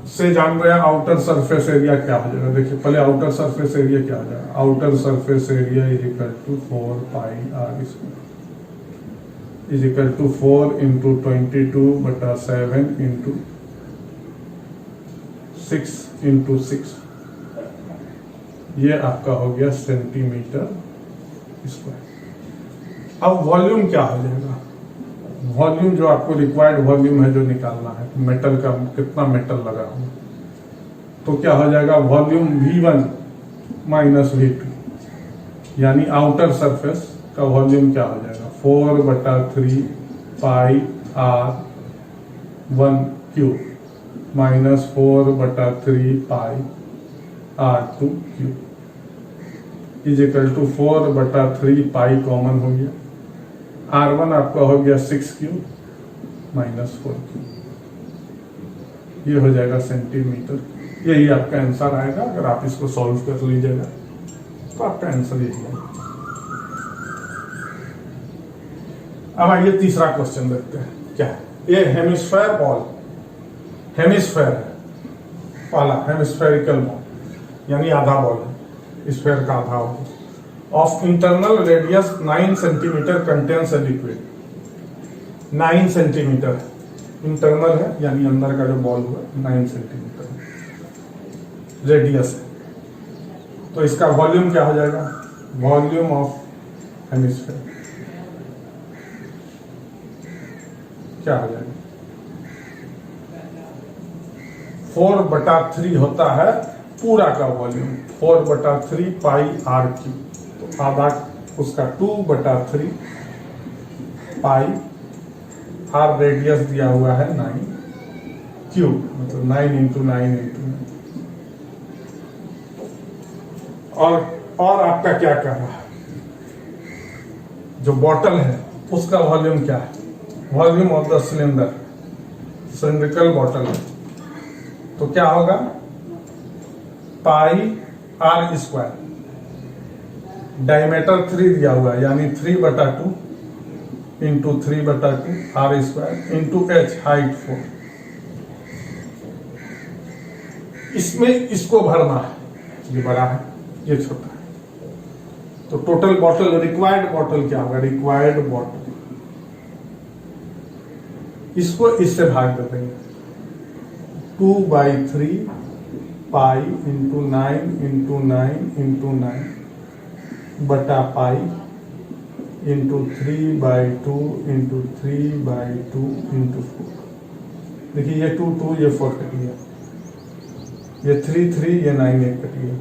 से जान रहे हैं आउटर सरफेस एरिया क्या हो जाएगा। देखिए पहले आउटर सरफेस एरिया क्या हो जाएगा। Outer surface area is equal to 4 pi R square is equal to 4 into 22/7 into 6 into 6। ये आपका हो गया सेंटीमीटर स्क्वायर। अब वॉल्यूम क्या हो जाएगा। वॉल्यूम जो आपको रिक्वायर्ड वॉल्यूम है जो निकालना है मेटल का कितना मेटल लगा हुआ तो क्या हो जाएगा वॉल्यूम V1 माइनस V2 यानी आउटर सरफेस का वॉल्यूम क्या हो जाएगा 4/3 pi R1 cube minus 4/3 pi R2 cube is equal to 4/3 pi common हो गया। R1 आपका हो गया 6 क्यूब माइनस 4 क्यूब, ये हो जाएगा सेंटीमीटर। यही आपका आंसर आएगा। अगर आप इसको सॉल्व कर लीजिएगा तो आपका आंसर यही आएगा। अब आइए तीसरा क्वेश्चन देखते हैं क्या है। ये हेमिस्फेयर बॉल, हेमिस्फेयर है पहला, हेमिस्फेरिकल बॉल यानी आधा बॉल है, स्फेयर का आधा होगा। Of internal radius 9 centimetre contains a liquid. 9 centimetre internal है यानी अंदर का जो बॉल हुआ 9 सेंटीमीटर रेडियस है। तो इसका वॉल्यूम क्या हो जाएगा वॉल्यूम ऑफ हेमिस्फेयर क्या हो जाएगा 4/3 होता है पूरा का वॉल्यूम 4/3 पाई R क्यूब। आधा उसका 2/3 पाई आर रेडियस दिया हुआ है 9 क्यूब मतलब 9 इंटू 9 इंटू 9। और आपका क्या कर रहा है जो बॉटल है उसका वॉल्यूम क्या है volume of the cylinder cylindrical bottle है तो क्या होगा पाई R स्क्वायर डायमीटर 3 दिया हुआ है यानी 3/2 into 3/2 R square into H height 4। इसमें इसको भरना है, ये बड़ा है ये छोटा है तो टोटल बॉटल रिक्वायर्ड बॉटल क्या होगा रिक्वायर्ड बॉटल इसको इससे भाग दे देंगे 2/3 पाई इंटू 9 इंटू 9 इंटू 9 बटा पाई इंटू 3/2 इंटू 3/2 इंटू 4। देखिए ये 2 2 ये 4 कट गया, ये 3 3 ये 9 1 कट गया,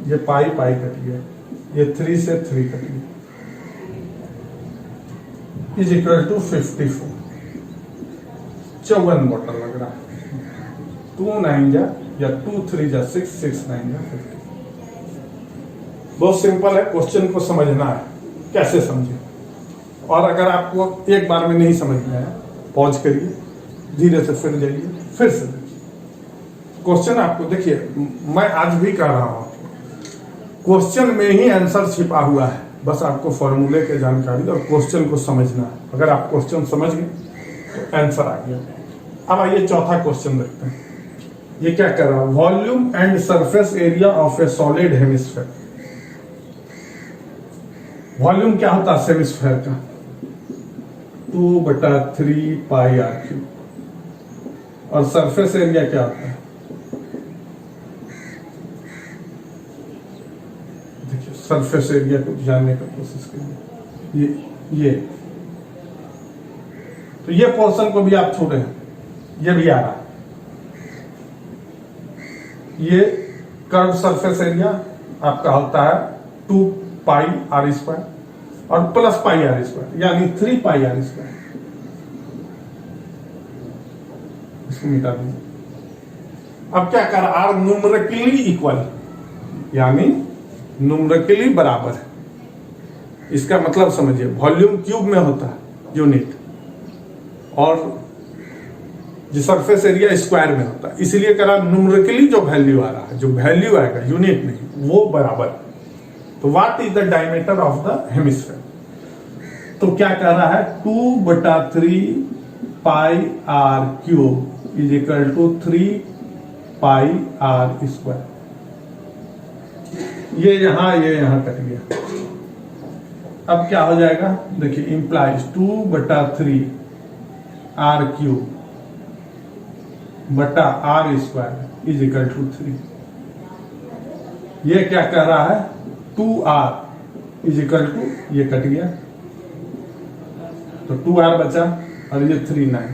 ये पाई पाई कट गया, ये 3 से 3 कट गया, इज इक्वल टू 54। 54 बॉटल लग रहा है। 2 9 जा या 2 3 जा 6 6 9 जा 50। बहुत सिंपल है, क्वेश्चन को समझना है, कैसे समझे। और अगर आपको एक बार में नहीं समझ में आया, पॉज करिए, धीरे से फिर जाइए, फिर से देखिए क्वेश्चन। आपको देखिए, मैं आज भी कह रहा हूं, क्वेश्चन में ही आंसर छिपा हुआ है, बस आपको फॉर्मूले की जानकारी और क्वेश्चन को समझना है। अगर आप क्वेश्चन समझ गए तो आंसर आ गया। अब आइए चौथा क्वेश्चन देखते हैं। ये क्या कर रहा है, volume and surface area of A solid hemisphere. Volume क्या होता है हेमिस्फेयर का, 2/3 पाई r3। और सरफेस एरिया क्या होता है, देखिए सरफेस एरिया को जानने का कोशिश करिए। ये तो ये पोर्शन को भी आप छोड़े हैं, ये भी आ रहा है। ये कर्व सरफेस एरिया आपका होता है 2 पाई r² और प्लस पाई r², यानी 3 पाई r²। इसको मिटा दीजिए। अब क्या कर, r न्यूमेरिकली इक्वल, यानी न्यूमेरिकली बराबर है। इसका मतलब समझिए, वॉल्यूम क्यूब में होता है यूनिट, और जो सरफेस एरिया स्क्वायर में होता है। इसलिए करा न्यूमेरिकली जो वैल्यू आ रहा है, जो वैल्यू आएगा यूनिट नहीं, वो बराबर। तो what is the diameter of the hemisphere. तो क्या कह रहा है, 2/3 pi r³ is equal to 3 pi r²। ये यहां कट गया। अब क्या हो जाएगा, देखिए इंप्लाइज 2/3 r³ बटा r² इज इक्वल टू 3। ये क्या कह रहा है, 2r इज इक्वल टू, ये कट गया तो 2r बचा, और ये 3 9।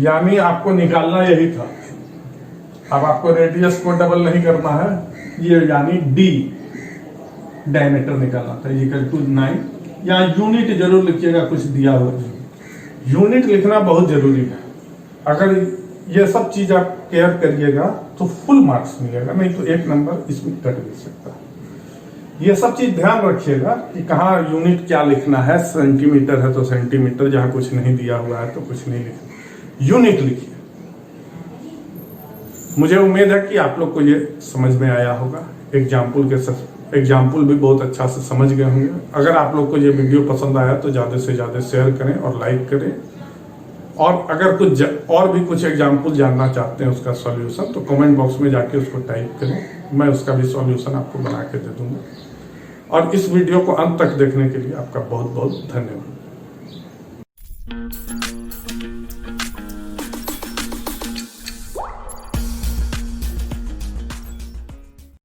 यानी आपको निकालना यही था। अब आपको रेडियस को डबल नहीं करना है, ये यानी d डायमीटर निकालना था, इक्वल टू 9। यहाँ यूनिट जरूर लिखिएगा, कुछ दिया हुआ है, यूनिट लिखना बहुत जरूरी है। अगर ये सब चीज आप केयर करिएगा तो फुल मार्क्स मिलेगा, नहीं तो 1 नंबर इसमें कट भी सकता है। ये सब चीज ध्यान रखिएगा कि कहाँ यूनिट क्या लिखना है। सेंटीमीटर है तो सेंटीमीटर, जहां कुछ नहीं दिया हुआ है तो कुछ नहीं लिखना, यूनिट लिखिए। मुझे उम्मीद है कि आप लोग को ये समझ में आया होगा। एग्जाम्पल भी बहुत अच्छा से समझ गए होंगे। अगर आप लोग को ये वीडियो पसंद आया तो ज़्यादा से ज़्यादा शेयर करें और लाइक करें। और अगर और भी कुछ एग्जाम्पल जानना चाहते हैं उसका सॉल्यूशन, तो कमेंट बॉक्स में जाके उसको टाइप करें, मैं उसका भी सॉल्यूशन आपको बना के दे दूंगा। और इस वीडियो को अंत तक देखने के लिए आपका बहुत बहुत धन्यवाद।